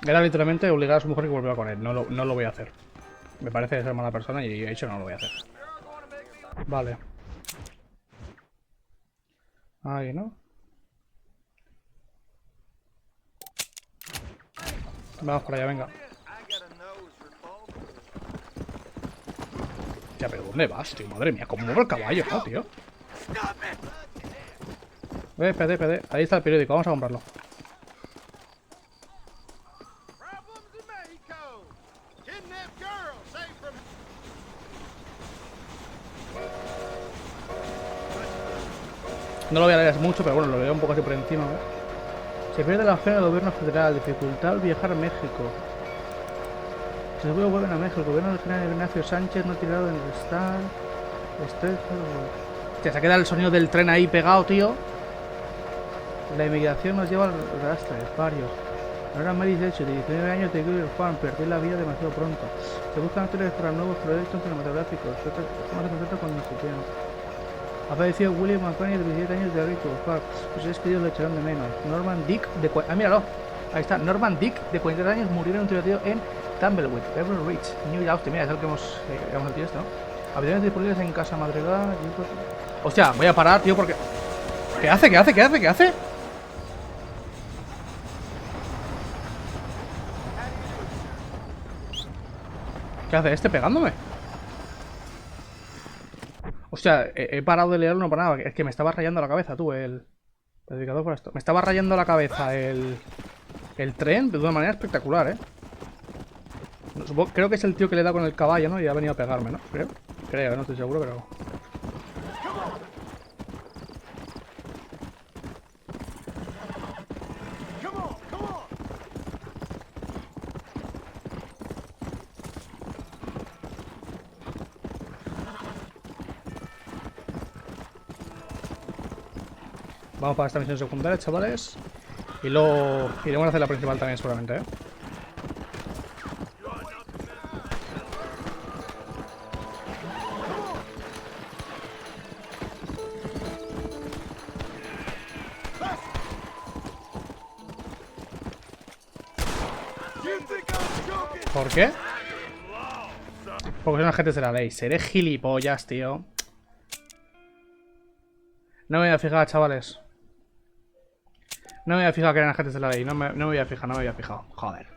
Era literalmente obligar a su mujer que volviera con él. No lo voy a hacer. Me parece ser mala persona y he dicho no lo voy a hacer. Vale. Ahí, ¿no? Vamos para allá, venga. Ya, pero ¿dónde vas, tío? Madre mía, cómo mueve el caballo, ¿no, tío? Espérate. Ahí está el periódico, vamos a comprarlo. No lo voy a leer mucho, pero bueno, lo veo un poco así por encima, ¿eh? Se pierde la fe en el gobierno federal, dificultad al viajar a México. Se vuelven a México, el gobierno del general Ignacio Sánchez no ha tirado en el estar. Hostia, se queda el sonido del tren ahí pegado, tío. La inmigración nos lleva al rastre, varios. Ahora Mary de hecho, de 19 años de Greer Farm, perdió la vida demasiado pronto. Se buscan actores para nuevos proyectos cinematográficos. Estamos contentos con nuestro tiempo. Ha fallecido William McConaughey de 17 años de Rico Park. Sus seres queridos lo echarán de menos. Norman Dick de... míralo. Ahí está. Norman Dick de 43 años murió en un tiroteo en Tumbleweed, Pebble Ridge, New York. Mira, es el que hemos metido esto, ¿no? Habitaciones disponibles en casa madrugada. Hostia, voy a parar, tío, porque... ¿Qué hace? ¿Qué hace? ¿Qué hace este pegándome? Hostia, he parado de leerlo, no para nada. Es que me estaba rayando la cabeza, tú, el predicador por esto. Me estaba rayando la cabeza el tren de una manera espectacular, ¿eh? Creo que es el tío que le da con el caballo, ¿no? Y ha venido a pegarme, ¿no? Creo, no estoy seguro, pero... Vamos para esta misión secundaria, chavales. Y luego iremos a hacer la principal también, seguramente, ¿eh? ¿Por qué? Porque son agentes de la ley. Seré gilipollas, tío. No me voy a fijar, chavales. No me voy a fijar que eran agentes de la ley. No me voy a fijar, no me había fijado. Joder.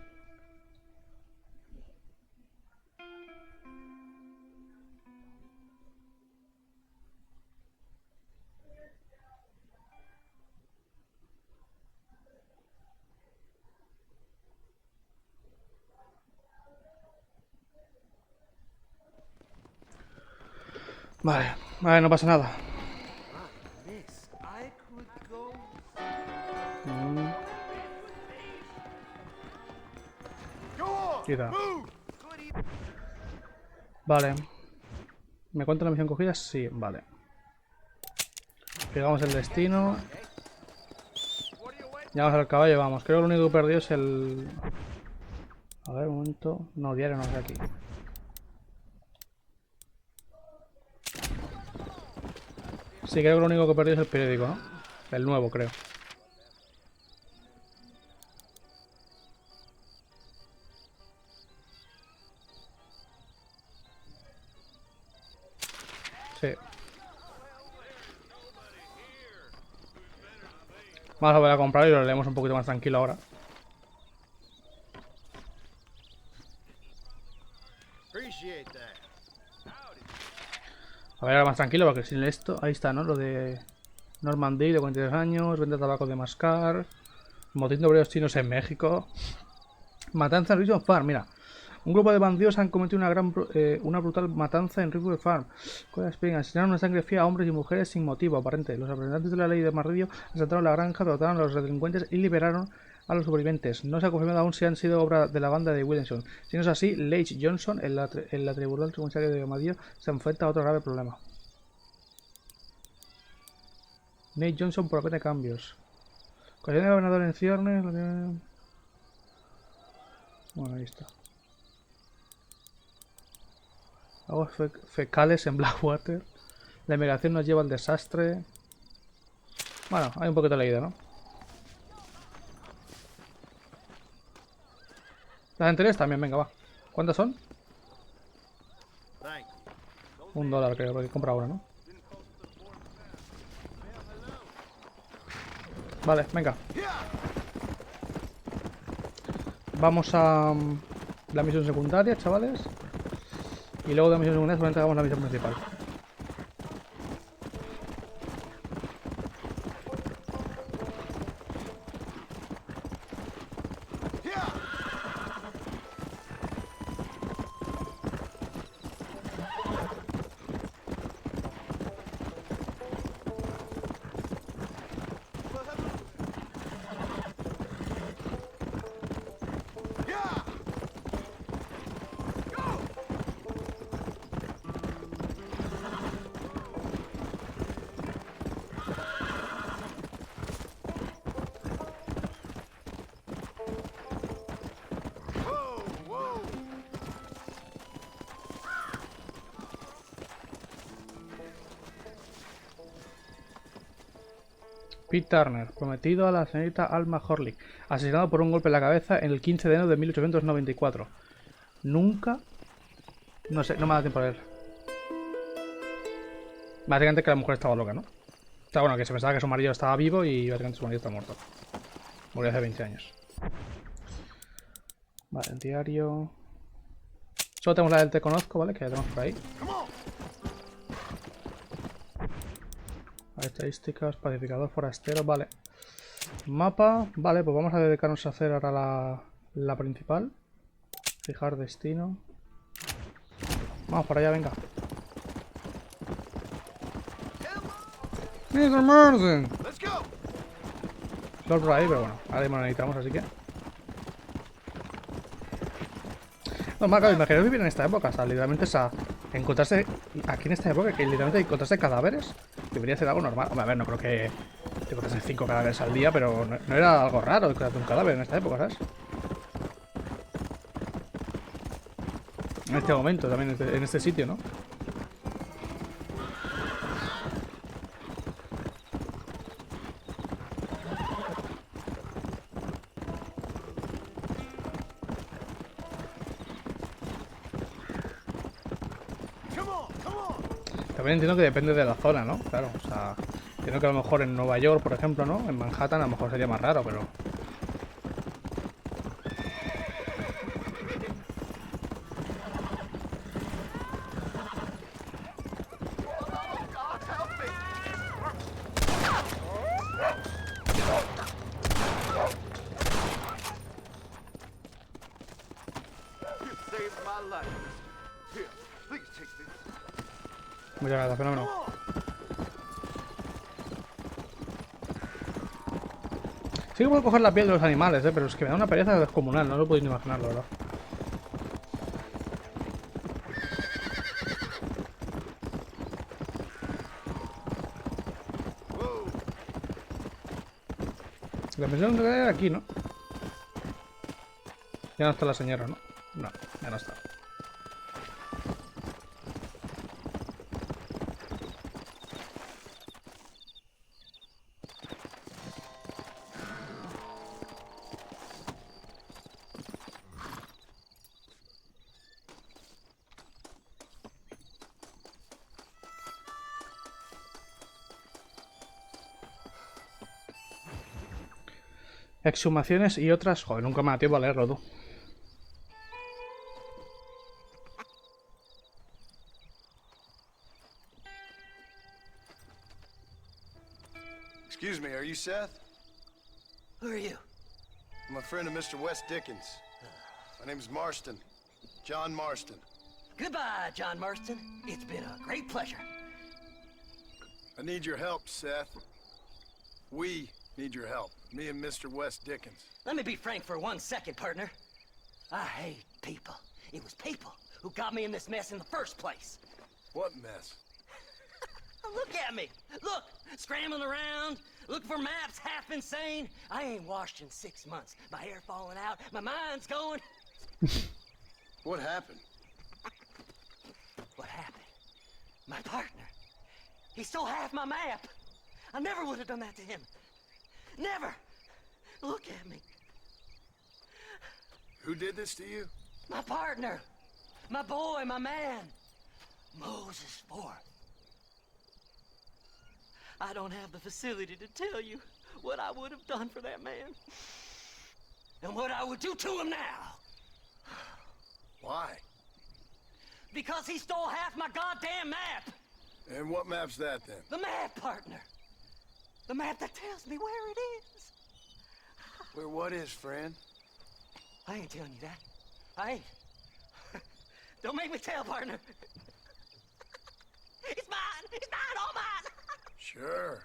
Vale, no pasa nada. Quizá. Vale. ¿Me cuenta la misión cogida? Sí, vale. Pegamos el destino. Llamamos al caballo, vamos. Creo que lo único que perdió es el... A ver, un momento. No, diario no es aquí. Sí, creo que lo único que perdió es el periódico, ¿no? El nuevo, creo. Sí. Vamos a volver a comprar y lo leemos un poquito más tranquilo ahora. A ver, ahora más tranquilo porque sin esto... Ahí está, ¿no? Lo de... Normandy, de 43 años, vende tabaco de mascar, motín de obreros chinos en México, matanza en River Farm, mira. Un grupo de bandidos han cometido una brutal matanza en River Farm. Asesinaron una sangre fría a hombres y mujeres sin motivo aparente. Los representantes de la ley de Marridio asaltaron la granja, derrotaron a los delincuentes y liberaron a los supervivientes. No se ha confirmado aún si han sido obra de la banda de Williamson. Si no es así, Leigh Johnson, el atribuidor comisario de Armadillo, se enfrenta a otro grave problema. Nate Johnson propone cambios. Ocasión de gobernador en ciernes. Bueno, ahí está. Aguas fecales en Blackwater. La inmigración nos lleva al desastre. Bueno, hay un poquito leído, ¿no? Las anteriores también, venga, va. ¿Cuántas son? $1 creo, porque compra una, ¿no? Vale, venga. Vamos a la misión secundaria, chavales. Y luego de la misión secundaria solamente hagamos la misión principal. Pete Turner, prometido a la señorita Alma Horlick, asesinado por un golpe en la cabeza en el 15 de enero de 1894. Nunca... No sé, no me da tiempo a leer. Básicamente que la mujer estaba loca, ¿no? O sea, bueno, que se pensaba que su marido estaba vivo y básicamente su marido está muerto. Murió hace 20 años. Vale, el diario... Solo tenemos la del Te Conozco, ¿vale? Que ya tenemos por ahí. Estadísticas, pacificador forastero, vale. Mapa, vale, pues vamos a dedicarnos a hacer ahora la principal. Fijar destino. Vamos para allá, venga. Mr. Marston. Dos por ahí, pero bueno, ahora mismo lo necesitamos, así que... No, Marco, imaginaos vivir en esta época, o sea, literalmente encontrarse aquí en esta época, que literalmente encontrarse cadáveres, debería ser algo normal. Hombre, a ver, no creo que te encontrasen 5 cadáveres al día, pero no era algo raro encontrarte un cadáver en esta época, ¿sabes? En este momento, también en este sitio, ¿no? También entiendo que depende de la zona, ¿no? Claro, o sea, entiendo que a lo mejor en Nueva York, por ejemplo, ¿no? En Manhattan a lo mejor sería más raro, pero... Muchas gracias, fenómeno. Sí que puedo coger la piel de los animales, pero es que me da una pereza descomunal, no lo podéis ni imaginar, la verdad. La misión debe ir aquí, ¿no? Ya no está la señora, ¿no? No, ya no está. Exhumaciones y otras... Joder, nunca me da tiempo a leerlo, tú. Excuse me, are you Seth? Who are you? I'm a friend of Mr. West Dickens. My name is Marston. John Marston. Goodbye, John Marston. It's been a great pleasure. I need your help, Seth. We need your help. Me and Mr. West Dickens. Let me be frank for 1 second, partner. I hate people. It was people who got me in this mess in the first place. What mess? Look at me. Look, scrambling around, looking for maps, half insane. I ain't washed in 6 months. My hair falling out, my mind's going. What happened? What happened? My partner. He stole half my map. I never would have done that to him. Never! Look at me. Who did this to you? My partner. My boy, my man. Moses Ford. I don't have the facility to tell you what I would have done for that man. And what I would do to him now. Why? Because he stole half my goddamn map. And what map's that, then? The map, partner. The map that tells me where it is. Where what is, friend? I ain't telling you that. I ain't. Don't make me tell, partner. It's mine! It's mine! All mine! Sure.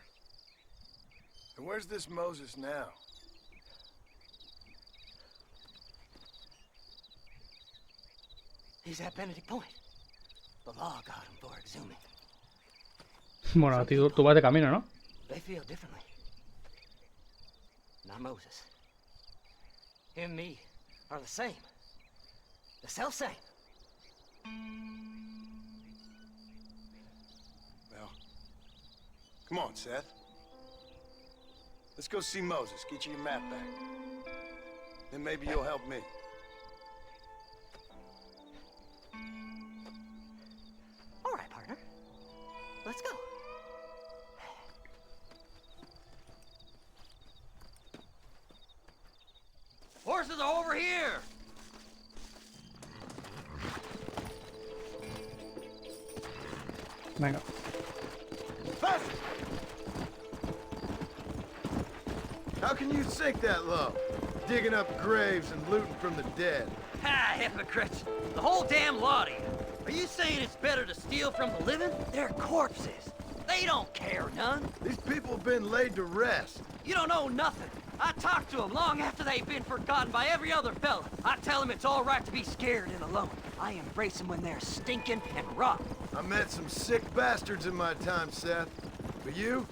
And where's this Moses now? He's at Benedict Point. The law got him for exhuming. Bueno, tú vas de camino, ¿no? They feel differently. Not Moses. Him and me are the same. The self-same. Well, come on, Seth. Let's go see Moses, get you your map back. Then maybe you'll help me. All right, partner. Let's go. Horses are over here! Venga. Faster! How can you sink that low? Digging up graves and looting from the dead. Ah, hypocrites. The whole damn lot of you. Are you saying it's better to steal from the living? They're corpses. They don't care none. These people have been laid to rest. You don't know nothing. I talk to them long after they've been forgotten by every other fella. I tell them it's all right to be scared and alone. I embrace them when they're stinking and rotten. I met some sick bastards in my time, Seth. But you're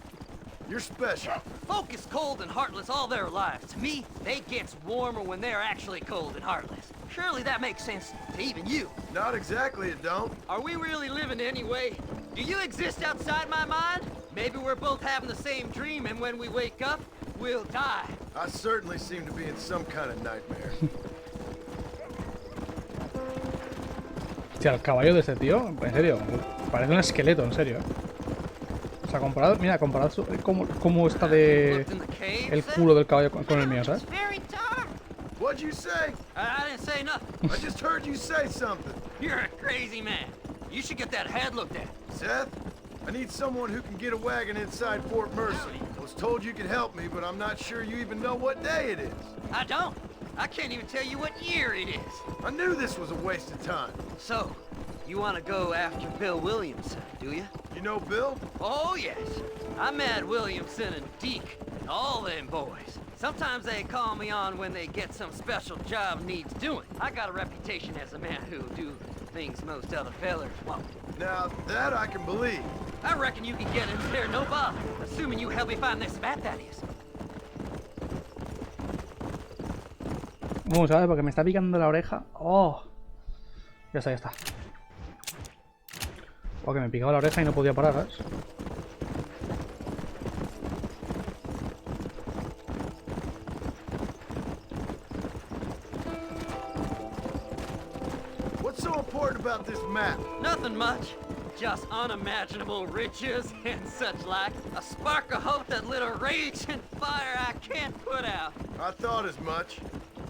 special. Folk is cold and heartless all their lives. To me, they gets warmer when they're actually cold and heartless. Surely that makes sense to even you. Not exactly, it don't. Are we really living anyway? Do you exist outside my mind? Maybe we're both having the same dream, and when we wake up, we'll die. I certainly seem to be in some kind of nightmare. Hostia, el caballo de este tío, en serio, parece un esqueleto, en serio. O sea, comparado, mira, comparado cómo está de el culo del caballo con el mío, ¿sabes? What'd you say? I didn't say nothing. I just heard you say something. You're a crazy man. You should get that head looked at. Seth, I need someone who can get a wagon inside Fort Mercy. I was told you could help me, but I'm not sure you even know what day it is. I don't. I can't even tell you what year it is. I knew this was a waste of time. So, you want to go after Bill Williamson, do you? You know Bill? Oh, yes. I met Williamson and Deke and all them boys. Sometimes they call me on when they get some special job needs doing. I got a reputation as a man who'll do things most other fellers won't. Now, that I can believe. I reckon you can get in there no bother, assuming you help me find this map, that is. Vamos a ver, porque me está picando la oreja. ¡Oh! Ya está, ya está. Porque me picaba la oreja y no podía parar, ¿sabes? What's so important about this map? Nothing much. Just unimaginable riches and such like. A spark of hope that lit a raging fire I can't put out. I thought as much.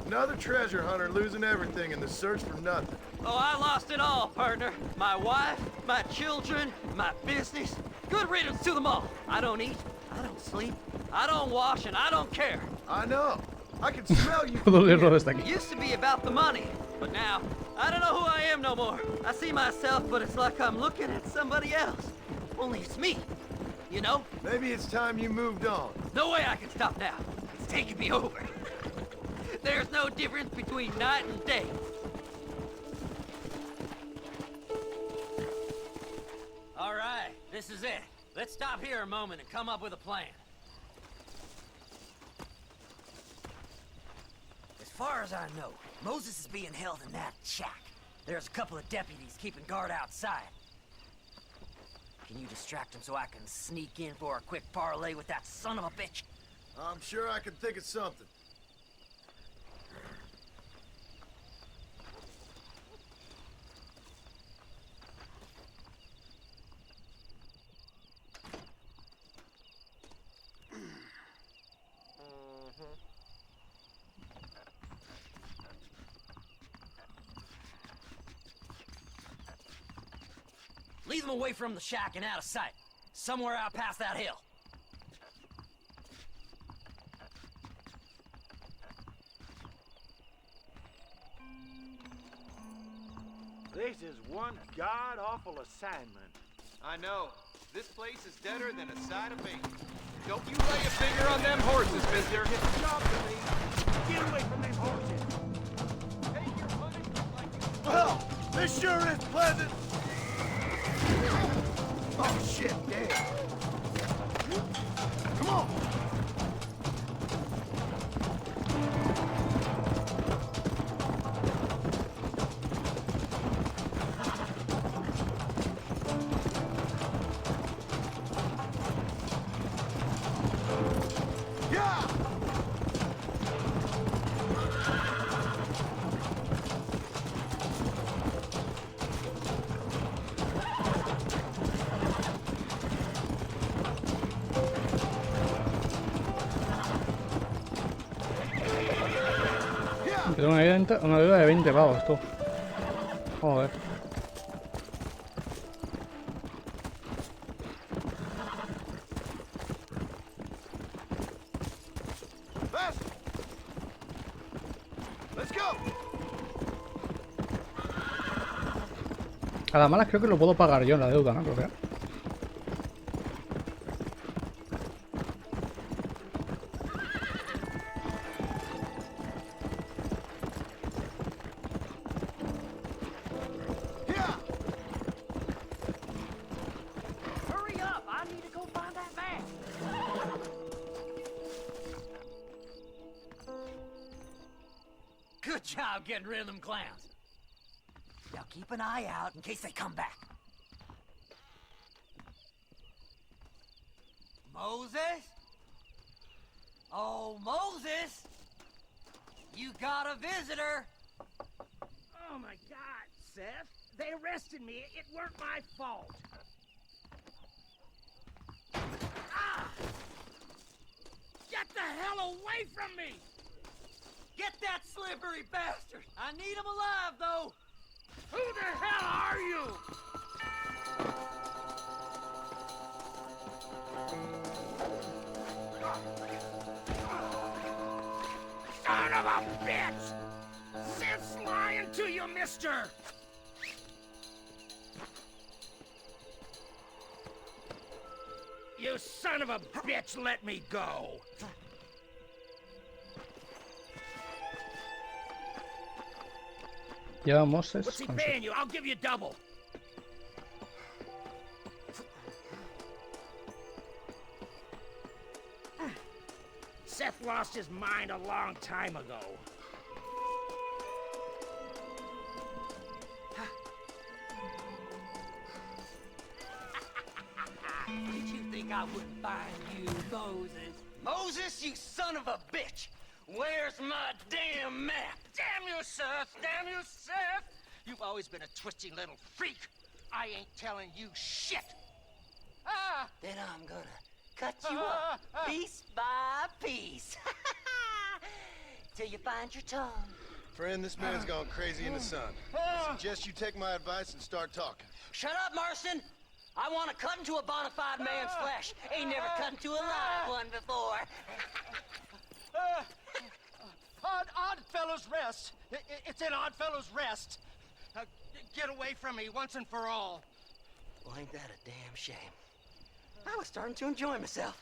Another treasure hunter losing everything in the search for nothing. Oh, I lost it all, partner. My wife, my children, my business. Good riddance to them all. I don't eat, I don't sleep, I don't wash, and I don't care. I know. I can smell you. It used to be about the money, but now, I don't know who I am no more. I see myself, but it's like I'm looking at somebody else. Only it's me, you know? Maybe it's time you moved on. No way I can stop now. It's taking me over. There's no difference between night and day. All right, this is it. Let's stop here a moment and come up with a plan. As far as I know, Moses is being held in that shack. There's a couple of deputies keeping guard outside. Can you distract him so I can sneak in for a quick parlay with that son of a bitch? I'm sure I can think of something. Lead them away from the shack and out of sight. Somewhere out past that hill. This is one god-awful assignment. I know. This place is deader than a side of bacon. Don't you lay a finger on them horses, mister. It's a job to me. Get away from them horses. Take your punishment like you... Well, this sure is pleasant. Oh, shit, damn. Come on. Tengo una deuda de 20 pavos, tú. Joder. Let's go. A las malas creo que lo puedo pagar yo en la deuda, ¿no? Creo que. Hurry up! I need to go find that bag. Good job getting rid of them clowns. Now keep an eye out in case they come back. Moses? Oh, Moses! You got a visitor! Oh my God, Seth. They arrested me. It weren't my fault. Ah! Get the hell away from me! Get that slippery bastard! I need him alive, though! Who the hell are you? Son of a bitch! Seth's lying to you, mister! You son of a bitch, let me go! Lleva Moses. What's he paying you? I'll give you double. Seth lost his mind a long time ago. Did you think I wouldn't find you, Moses? Moses, you son of a bitch! Where's my damn map? Damn you, Seth! Damn you, Seth! You've always been a twisty little freak. I ain't telling you shit. Ah! Then I'm gonna cut you up piece by piece. Till you find your tongue. Friend, this man's gone crazy in the sun. I suggest you take my advice and start talking. Shut up, Marston! I want to cut into a bona fide man's flesh. Ain't never cut into a live one before. Odd Fellow's Rest. It's in Odd Fellow's Rest. Get away from me once and for all. Well, ain't that a damn shame? I was starting to enjoy myself.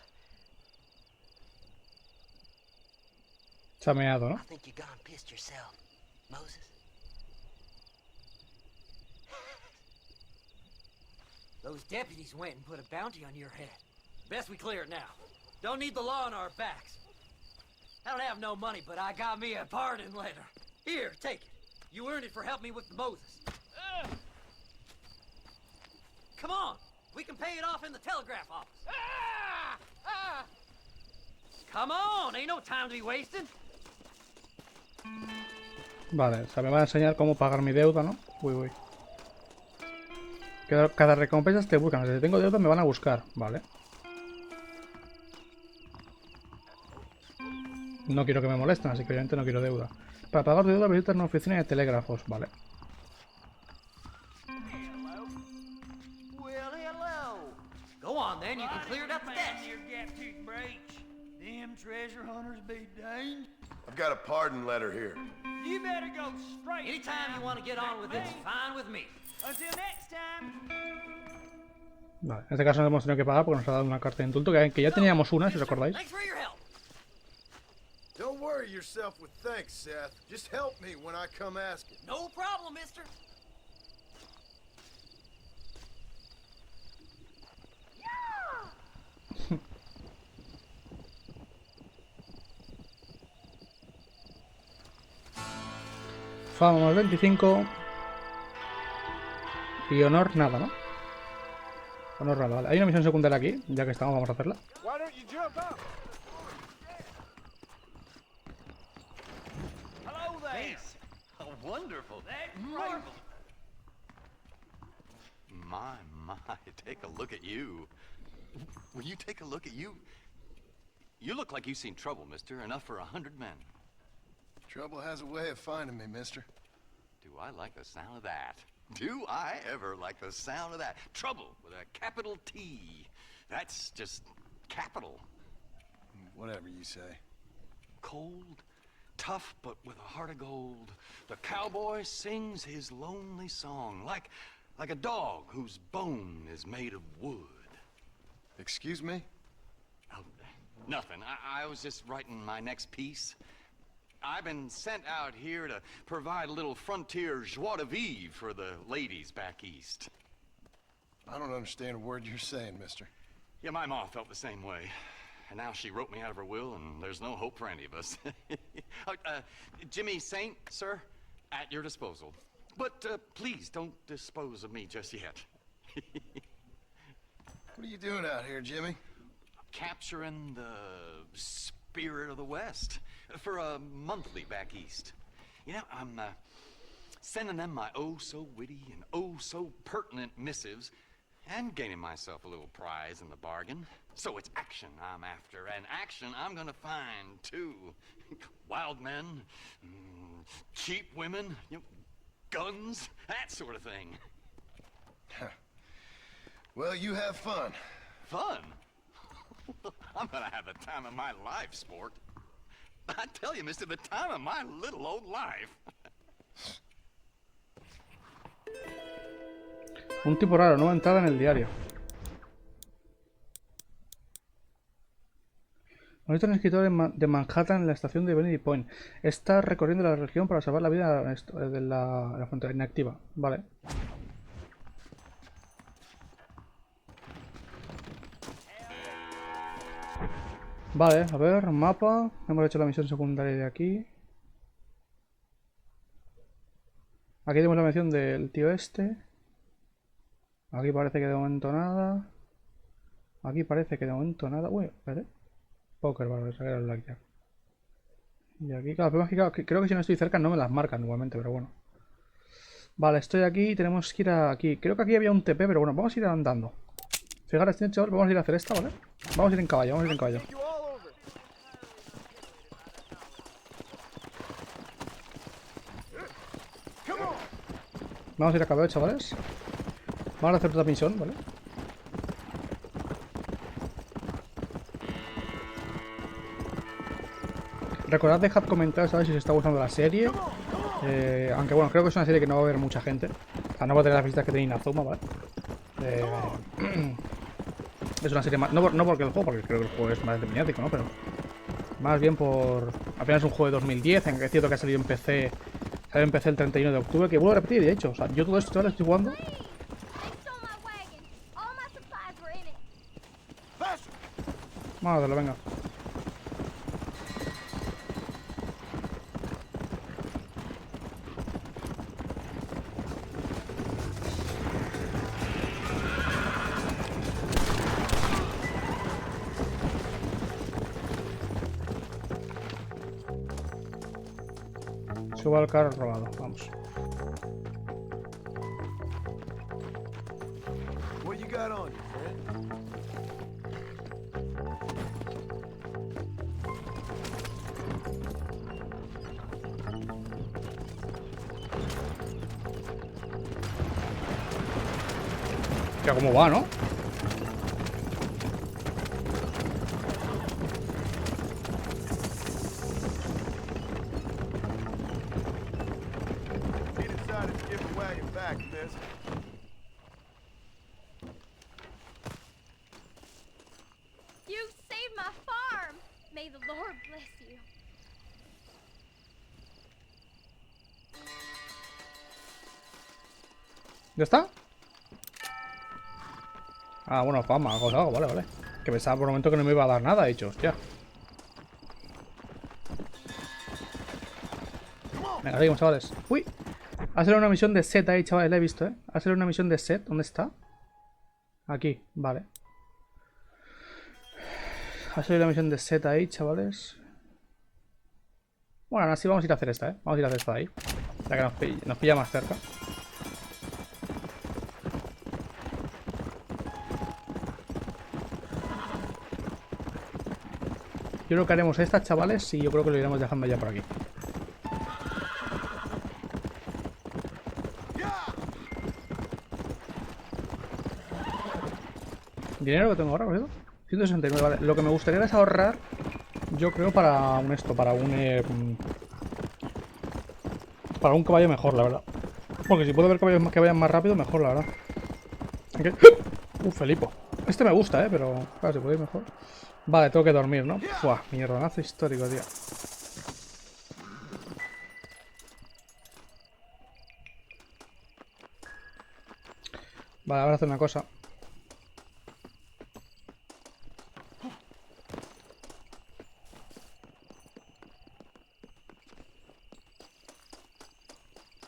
Se ha meado, ¿no? I think you gone pissed yourself, Moses. Those deputies went and put a bounty on your head. Best we clear it now. Don't need the law on our backs. I don't have no money, but I got me a pardon letter. Here, take it. You earned it for helping me with the Moses. Come on, we can pay it off in the telegraph office. Come on, ain't no time to be wasting. Vale, o sea, me va a enseñar cómo pagar mi deuda, ¿no? Uy. Cada recompensa te buscan. O sea, si tengo deuda me van a buscar. Vale. No quiero que me molesten, así que obviamente no quiero deuda. Para pagar tu deuda visita una oficina de telégrafos. Vale. Well, hello. Go on then, you can clear it up the debt. Them treasure hunters be danged. I've got a pardon letter here. You better go straight. Anytime you want to get on with it's fine with me. Until next time. Vale, en este caso no hemos tenido que pagar porque nos ha dado una carta de indulto que ya teníamos una, si os acordáis. Thanks for your help. Don't worry yourself with thanks, Seth. Just help me when I come asking. No problem, mister. Fama 25. Y honor nada, ¿no? Honor nada, vale. Hay una misión secundaria aquí, ya que estamos, vamos a hacerla. Why don't you jump up? Hello there. Oh, wonderful. That's right. My, take a look at you. Will you take a look at you? You look like you've seen trouble, mister. Enough for 100 men. Trouble has a way of finding me, mister. Do I like the sound of that? Do I ever like the sound of that? Trouble with a capital T. That's just capital. Whatever you say. Cold, tough, but with a heart of gold. The cowboy sings his lonely song like Like a dog whose bone is made of wood. Excuse me? Oh, nothing. I was just writing my next piece. I've been sent out here to provide a little frontier joie de vivre for the ladies back east. I don't understand a word you're saying, mister. Yeah, my ma felt the same way. And now she wrote me out of her will, and there's no hope for any of us. Jimmy Saint, sir, at your disposal. But please don't dispose of me just yet. What are you doing out here, Jimmy? Capturing the spirit of the West for a monthly back east. You know, I'm sending them my oh-so-witty and oh-so-pertinent missives and gaining myself a little prize in the bargain. So it's action I'm after, and action I'm gonna find, too. Wild men, cheap women, you know, guns, that sort of thing. Well, you have fun. Fun? I'm gonna have the time of my life, sport. I tell you, mister, the time of my little old life. Un tipo raro, nueva entrada en el diario. Ahorita un escritor de Manhattan en la estación de Benedict Point. Está recorriendo la región para salvar la vida de la frontera inactiva. Vale. Vale, a ver, mapa. Hemos hecho la misión secundaria de aquí. Aquí tenemos la mención del tío este. Aquí parece que de momento nada. Aquí parece que de momento nada. Uy, espérate. Poker, vale, sacar el blackjack. Y aquí, claro, creo que si no estoy cerca no me las marcan igualmente, pero bueno. Vale, estoy aquí, tenemos que ir aquí. Creo que aquí había un TP, pero bueno, vamos a ir andando. Fijaros, chaval, vamos a ir a hacer esta, ¿vale? Vamos a ir en caballo, vamos a ir en caballo. Vamos a ir a caballo, chavales. Vamos a hacer otra misión, ¿vale? Recordad, dejad comentarios, ¿sabes? Si os está gustando la serie. Aunque bueno, creo que es una serie que no va a haber mucha gente. O sea, no va a tener las visitas que tiene Inazuma, ¿vale? Es una serie más... No porque el juego, porque creo que el juego es más mediático, ¿no? Pero más bien por... Apenas un juego de 2010, en que es cierto que ha salido en PC. Salió en PC el 31 de octubre, que vuelvo a repetir, de hecho. O sea, yo todo esto ahora estoy jugando. Vamos a hacerlo, venga. Subo al carro robado, vamos. What you got on you, friend? Ya cómo va, ¿no? ¿Ya está? Ah, bueno, fama, algo, vale, vale. Que pensaba por un momento que no me iba a dar nada, he dicho, hostia. Venga, seguimos, chavales. Uy. Ha salido una misión de set ahí, chavales, la he visto, Ha salido una misión de set. ¿Dónde está? Aquí, vale. Ha salido la misión de set ahí, chavales. Bueno, ahora sí vamos a ir a hacer esta, Vamos a ir a hacer esta de ahí. Ya que nos pilla más cerca. Yo creo que haremos estas, chavales, y yo creo que lo iremos dejando ya por aquí. ¿Dinero que tengo ahora, por eso? 169, vale. Lo que me gustaría es ahorrar, yo creo, para un caballo mejor, la verdad. Porque si puedo ver que vayan más rápido, mejor, la verdad. Okay. Felipo. Este me gusta, pero... Claro, si puede ir mejor. Vale, tengo que dormir, ¿no? Buah, mierdonazo histórico, tío. Vale, ahora hacer una cosa.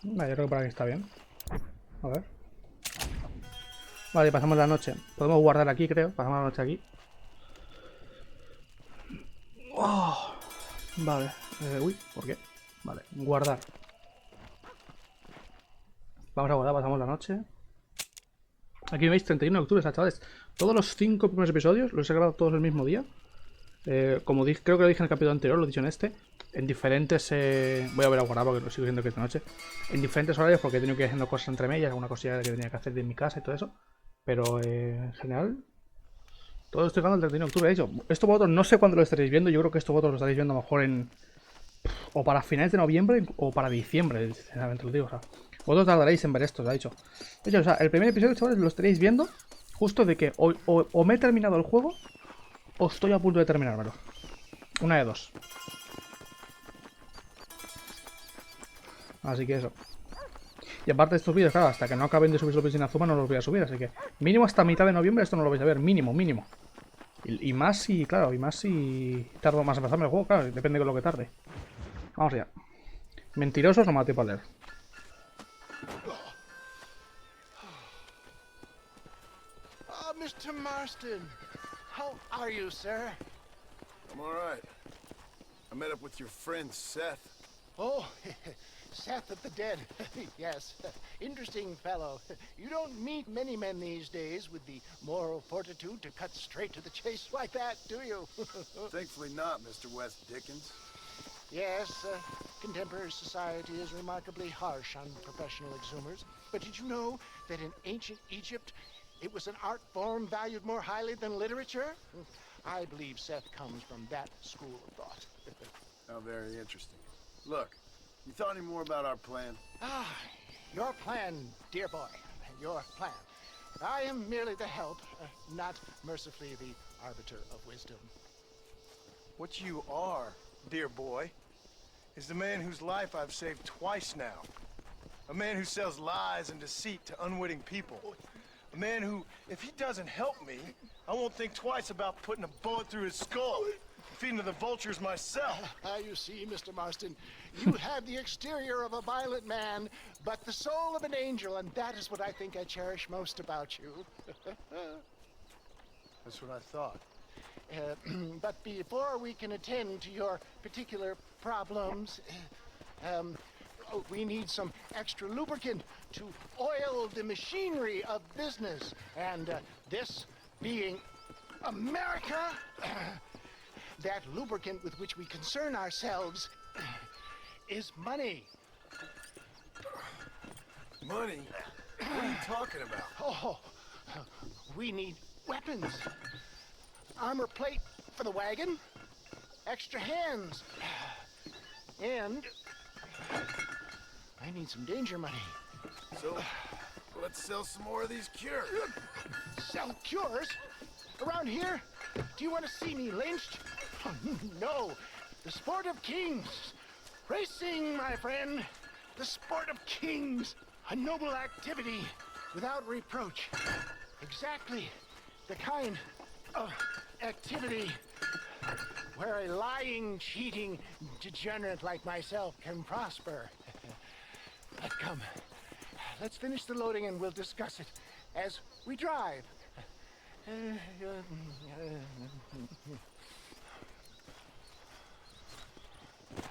Vale, yo creo que por aquí está bien. A ver. Vale, pasamos la noche. Podemos guardar aquí, creo. Pasamos la noche aquí. Oh, vale. Uy, ¿por qué? Vale, guardar. Vamos a guardar, pasamos la noche. Aquí veis 31 de octubre, chavales. Todos los 5 primeros episodios los he grabado todos el mismo día. Como dije, creo que lo dije en el capítulo anterior, lo he dicho en este. En diferentes... voy a ver a guardar porque lo sigo viendo que esta noche. En diferentes horarios porque he tenido que ir haciendo cosas entre medias, alguna cosilla que tenía que hacer de mi casa y todo eso. Pero en general... Todo estoy grabando el 31 de octubre. De hecho, esto vosotros no sé cuándo lo estaréis viendo. Yo creo que esto vosotros lo estaréis viendo a lo mejor en... O para finales de noviembre o para diciembre, sinceramente lo digo. O sea, vosotros tardaréis en ver esto, os ha dicho. De hecho, o sea, el primer episodio, chavales, lo estaréis viendo justo de que o me he terminado el juego o estoy a punto de terminármelo. Una de dos. Así que eso. Y aparte de estos vídeos, claro, hasta que no acaben de subir los vídeos sin Azuma no los voy a subir. Así que mínimo hasta mitad de noviembre esto no lo vais a ver. Mínimo, mínimo. Y más si, claro, y más si tardo más en pasarme el juego, claro, depende de lo que tarde. Vamos allá. Mentirosos no me da tiempo a leer. Oh, Mr. Marston. How are you, sir? I'm all right. I met up with your friend Seth. Oh, Seth of the Dead. Yes, interesting fellow. You don't meet many men these days with the moral fortitude to cut straight to the chase like that, do you? Thankfully not, Mr. West Dickens. Yes, contemporary society is remarkably harsh on professional exhumers. But did you know that in ancient Egypt, it was an art form valued more highly than literature? I believe Seth comes from that school of thought. How very interesting. Look, you thought any more about our plan? Ah, your plan, dear boy, your plan. I am merely the help, not mercifully the arbiter of wisdom. What you are, dear boy, is the man whose life I've saved twice now. A man who sells lies and deceit to unwitting people. A man who, if he doesn't help me, I won't think twice about putting a bullet through his skull. Feeding to the vultures myself. You see, Mr. Marston, you have the exterior of a violent man, but the soul of an angel, and that is what I think I cherish most about you. That's what I thought. But before we can attend to your particular problems, we need some extra lubricant to oil the machinery of business. And this being America, that lubricant with which we concern ourselves is money. Money? What are you talking about? Oh, we need weapons. Armor plate for the wagon, extra hands, and I need some danger money. So, let's sell some more of these cures. Sell cures? Around here? Do you want to see me lynched? Oh, no. The sport of kings. Racing, my friend. The sport of kings. A noble activity without reproach. Exactly the kind of activity where a lying, cheating degenerate like myself can prosper. But come, let's finish the loading and we'll discuss it as we drive.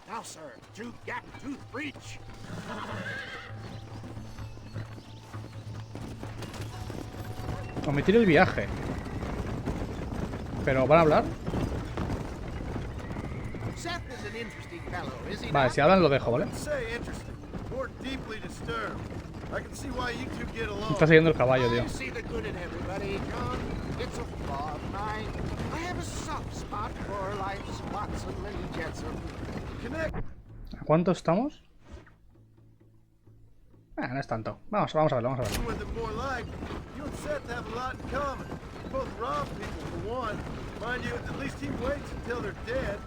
Now, sir, tooth gap, tooth breach. Omitir el viaje. ¿Pero van a hablar? Seth is an interesting fellow, is he Vale, not? si hablan lo dejo, ¿vale? Say interesting. More deeply disturbed. I can see why you two get along. Está siguiendo el caballo, tío. I see the good in everybody, John. It's a flaw of mine. I have a soft spot for life's Watson and Jetson. Connect. ¿A cuánto estamos? No es tanto. Vamos a verlo, vamos a verlo. With it more like, you and Seth have a lot in common. You both rob people for one. Mind you, at least he waits until they're dead.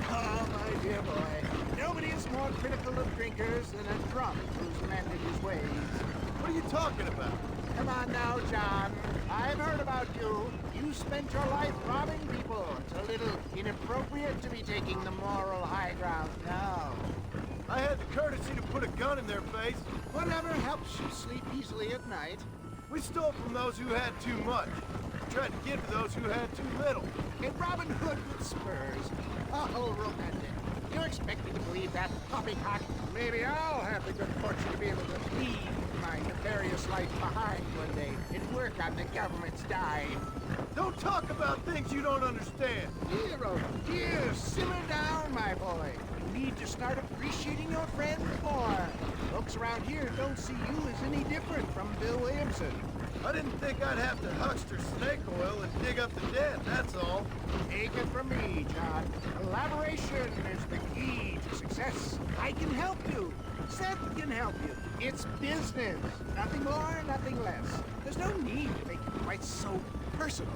Oh, my dear boy. Nobody is more critical of drinkers than a drunk who's mended his ways. What are you talking about? Come on now, John. I've heard about you. You spent your life robbing people. It's a little inappropriate to be taking the moral high ground now. I had the courtesy to put a gun in their face. Whatever helps you sleep easily at night. We stole from those who had too much. Tried to give to those who had too little. A Robin Hood with spurs. Oh, romantic. You expect me to believe that poppycock? Maybe I'll have the good fortune to be able to leave my nefarious life behind one day and work on the government's dime. Don't talk about things you don't understand. Dear, simmer down, my boy. You need to start appreciating your friends more. Folks around here don't see you as any different from Bill Williamson. I didn't think I'd have to huckster snake oil and dig up the dead, that's all. Take it from me, John. Collaboration is the key to success. I can help you. Seth can help you. It's business. Nothing more, nothing less. There's no need to make it quite so personal.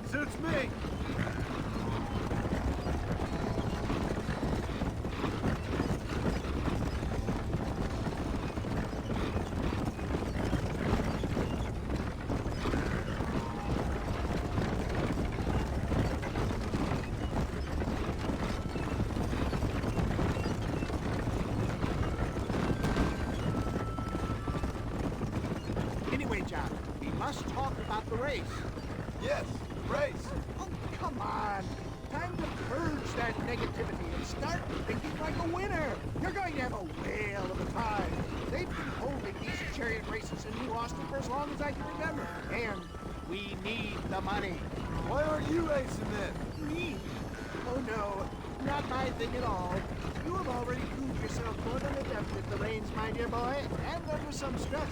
Suits me. Anyway, John, we must talk about the race. Yes, race. Oh, come on. Time to purge that negativity and start thinking like a winner. You're going to have a whale of a time. They've been holding these chariot races in New Austin for as long as I can remember. And we need the money. Why aren't you racing then? Me? Oh, no. Not my thing at all. You have already proved yourself more than adept at the reins, my dear boy, and under some stress.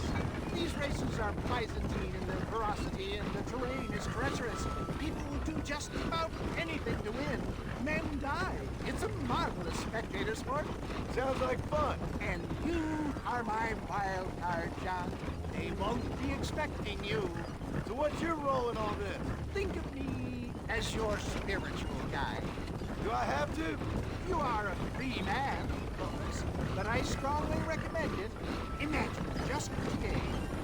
These races are Byzantine in their ferocity, and the terrain is treacherous. People will do just about anything to win. Men die. It's a marvelous spectator sport. Sounds like fun. And you are my wild card, John. They won't be expecting you. So what's your role in all this? Think of me as your spiritual guide. Do I have to? You are a free man, of course, but I strongly recommend it. Imagine just today,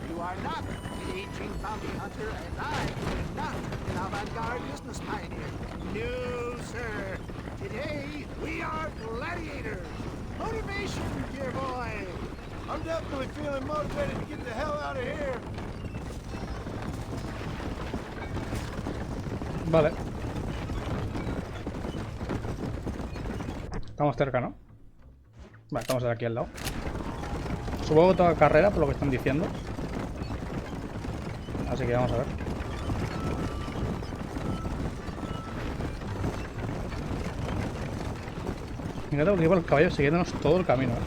you are not an aging bounty hunter, and I am not an avant-garde business pioneer. No, sir. Today, we are gladiators. Motivation, dear boy. I'm definitely feeling motivated to get the hell out of here. Vale. Estamos cerca, ¿no? Vale, estamos aquí al lado. Supongo que toca carrera por lo que están diciendo. Así que vamos a ver. Mira, tengo que llevar los caballos siguiéndonos todo el camino, ¿eh?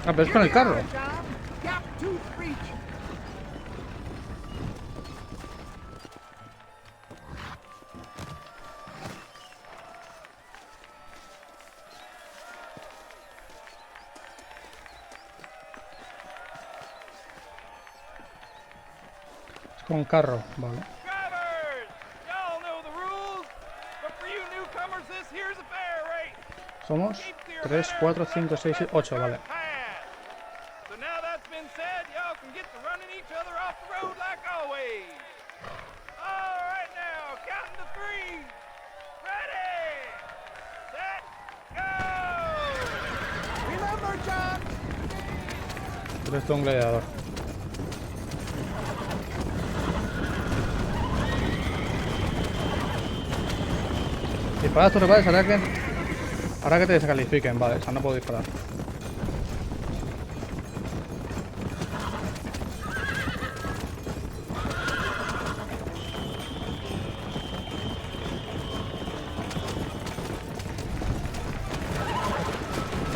Ah, pero es con el carro. Es con carro, vale. Somos 3, 4, 5, 6, 8, vale. Eres todo un gladiador. Disparas tus rivales, hará que te descalifiquen, vale, o sea, no puedo disparar.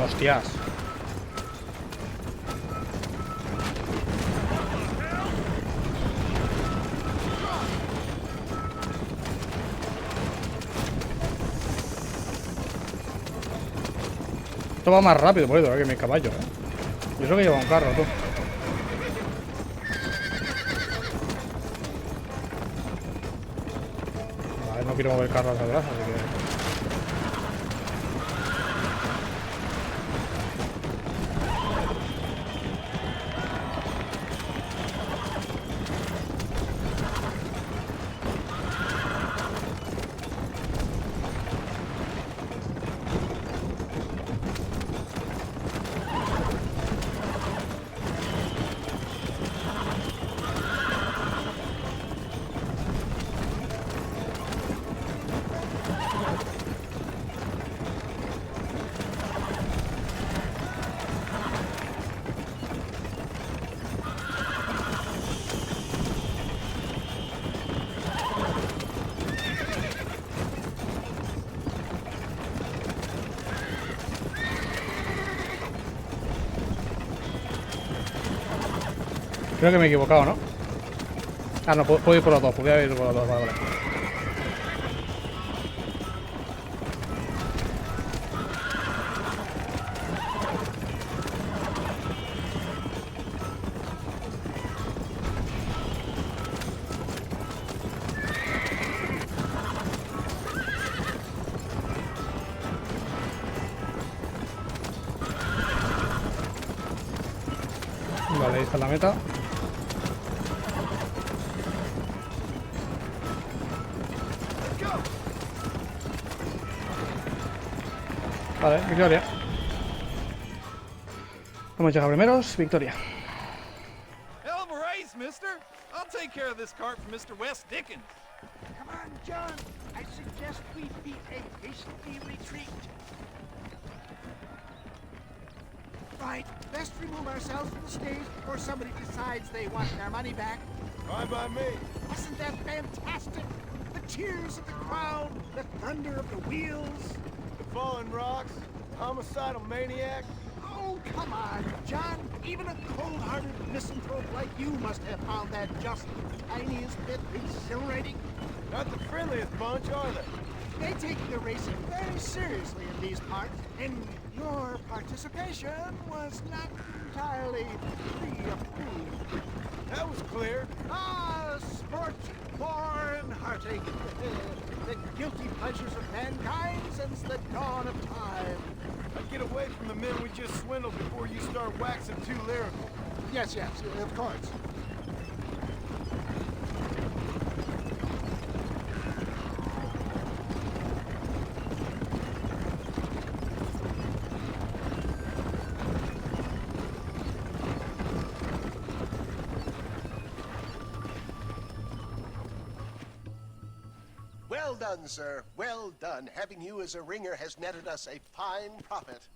Hostias. Esto va más rápido, por eso, que mi caballo, Yo eso que lleva un carro, tú. Vale, no quiero mover el carro hacia atrás, así que... Creo que me he equivocado, ¿no? Ah, no, puedo ir por los dos, podría ir por los dos, vale, vale. Vale, ahí está la meta. Vale, victoria. Hemos llegado primeros, victoria. Hell of a race, mister. I'll take care of this cart for Mr. West Dickens. Come on, John. I suggest we beat a hasty retreat. Right, best remove ourselves from the stage before somebody decides they want their money back. Fine by me. Wasn't that fantastic? The cheers of the crowd, the thunder of the wheels. The falling rocks, homicidal maniac. Oh, come on, John. Even a cold-hearted misanthrope like you must have found that just the tiniest bit exhilarating. Not the friendliest bunch, are they? They take the racing very seriously in these parts, and your participation was not entirely pre-approved. That was clear. Ah, sport, war, and heartache. The guilty pleasures of mankind since the dawn of time. I'd get away from the men we just swindled before you start waxing too lyrical. Yes, of course. Well done, sir. Well done. Having you as a ringer has netted us a fine profit.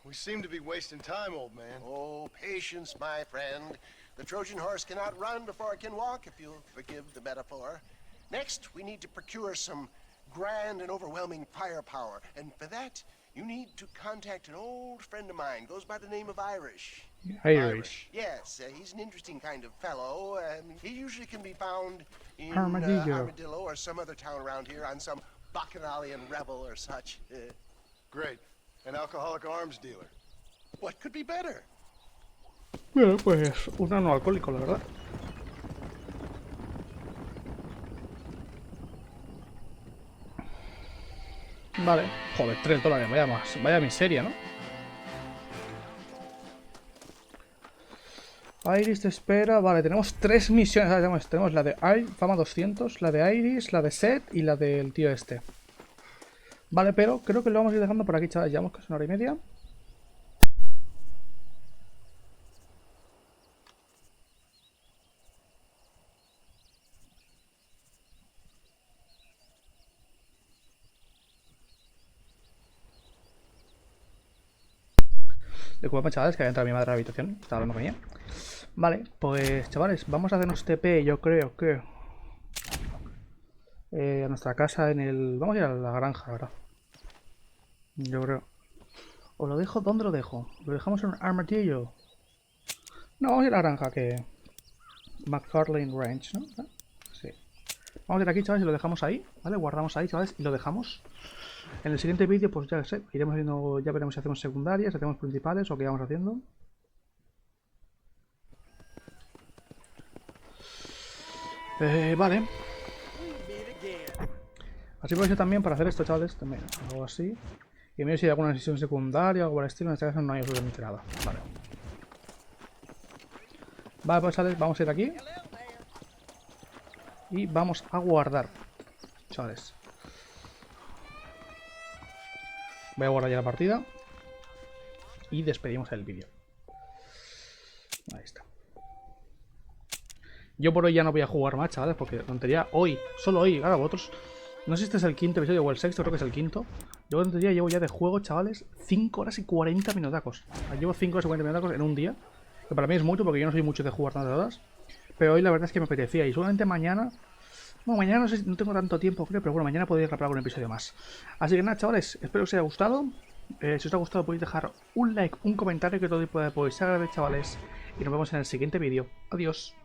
We seem to be wasting time, old man. Oh, patience, my friend. The Trojan horse cannot run before it can walk, if you'll forgive the metaphor. Next, we need to procure some grand and overwhelming firepower. And for that, you need to contact an old friend of mine. Goes by the name of Irish. Irish. Yes, he's an interesting kind of fellow. He usually can be found in Armadillo. or some other town around here on some bacchanalian revel or such. Great. An alcoholic arms dealer. What could be better? Bueno, pues un ano alcohólico, la verdad. Vale. Joder, $3. Vaya miseria, ¿no? Iris te espera. Vale, tenemos 3 misiones. Tenemos la de Fama 200, la de Iris, la de Seth y la del tío este. Vale, pero creo que lo vamos a ir dejando por aquí, chavales. Llevamos casi 1 hora y media. Disculpen, chavales, que había entrado mi madre a la habitación. Estaba hablando con ella. Vale, pues chavales, vamos a hacernos TP, yo creo que a nuestra casa en el... Vamos a ir a la granja, la verdad. Yo creo. ¿O lo dejo? ¿Dónde lo dejo? ¿Lo dejamos en un armadillo? No, vamos a ir a la granja, que... McFarlane Ranch, ¿no? Sí. Vamos a ir aquí, chavales, y lo dejamos ahí, ¿vale? Guardamos ahí, chavales, y lo dejamos. En el siguiente vídeo, pues ya sé, iremos viendo, ya veremos si hacemos secundarias, si hacemos principales o qué vamos haciendo. Vale. Así puede ser también para hacer esto, chavales, también algo así. Y mira si hay alguna sesión secundaria o algo por el estilo, en este caso no hay absolutamente nada. Vale. Vale, pues chavales, vamos a ir aquí. Y vamos a guardar, chavales. Voy a guardar ya la partida. Y despedimos el vídeo. Ahí está. Yo por hoy ya no voy a jugar más, chavales, porque tontería hoy, solo hoy, ahora vosotros. No sé si este es el quinto episodio o el sexto, creo que es el quinto. Yo tontería llevo ya de juego, chavales, 5 horas y 40 minutacos. Llevo 5 horas y 40 minutacos en un día. Que para mí es mucho, porque yo no soy mucho de jugar tantas horas. Pero hoy la verdad es que me apetecía. Y seguramente mañana... Bueno, mañana no sé, no tengo tanto tiempo, creo, pero bueno, mañana podría grabar un episodio más. Así que nada, chavales, espero que os haya gustado. Si os ha gustado podéis dejar un like, un comentario, que todo tipo de podéis agradar, chavales. Y nos vemos en el siguiente vídeo. Adiós.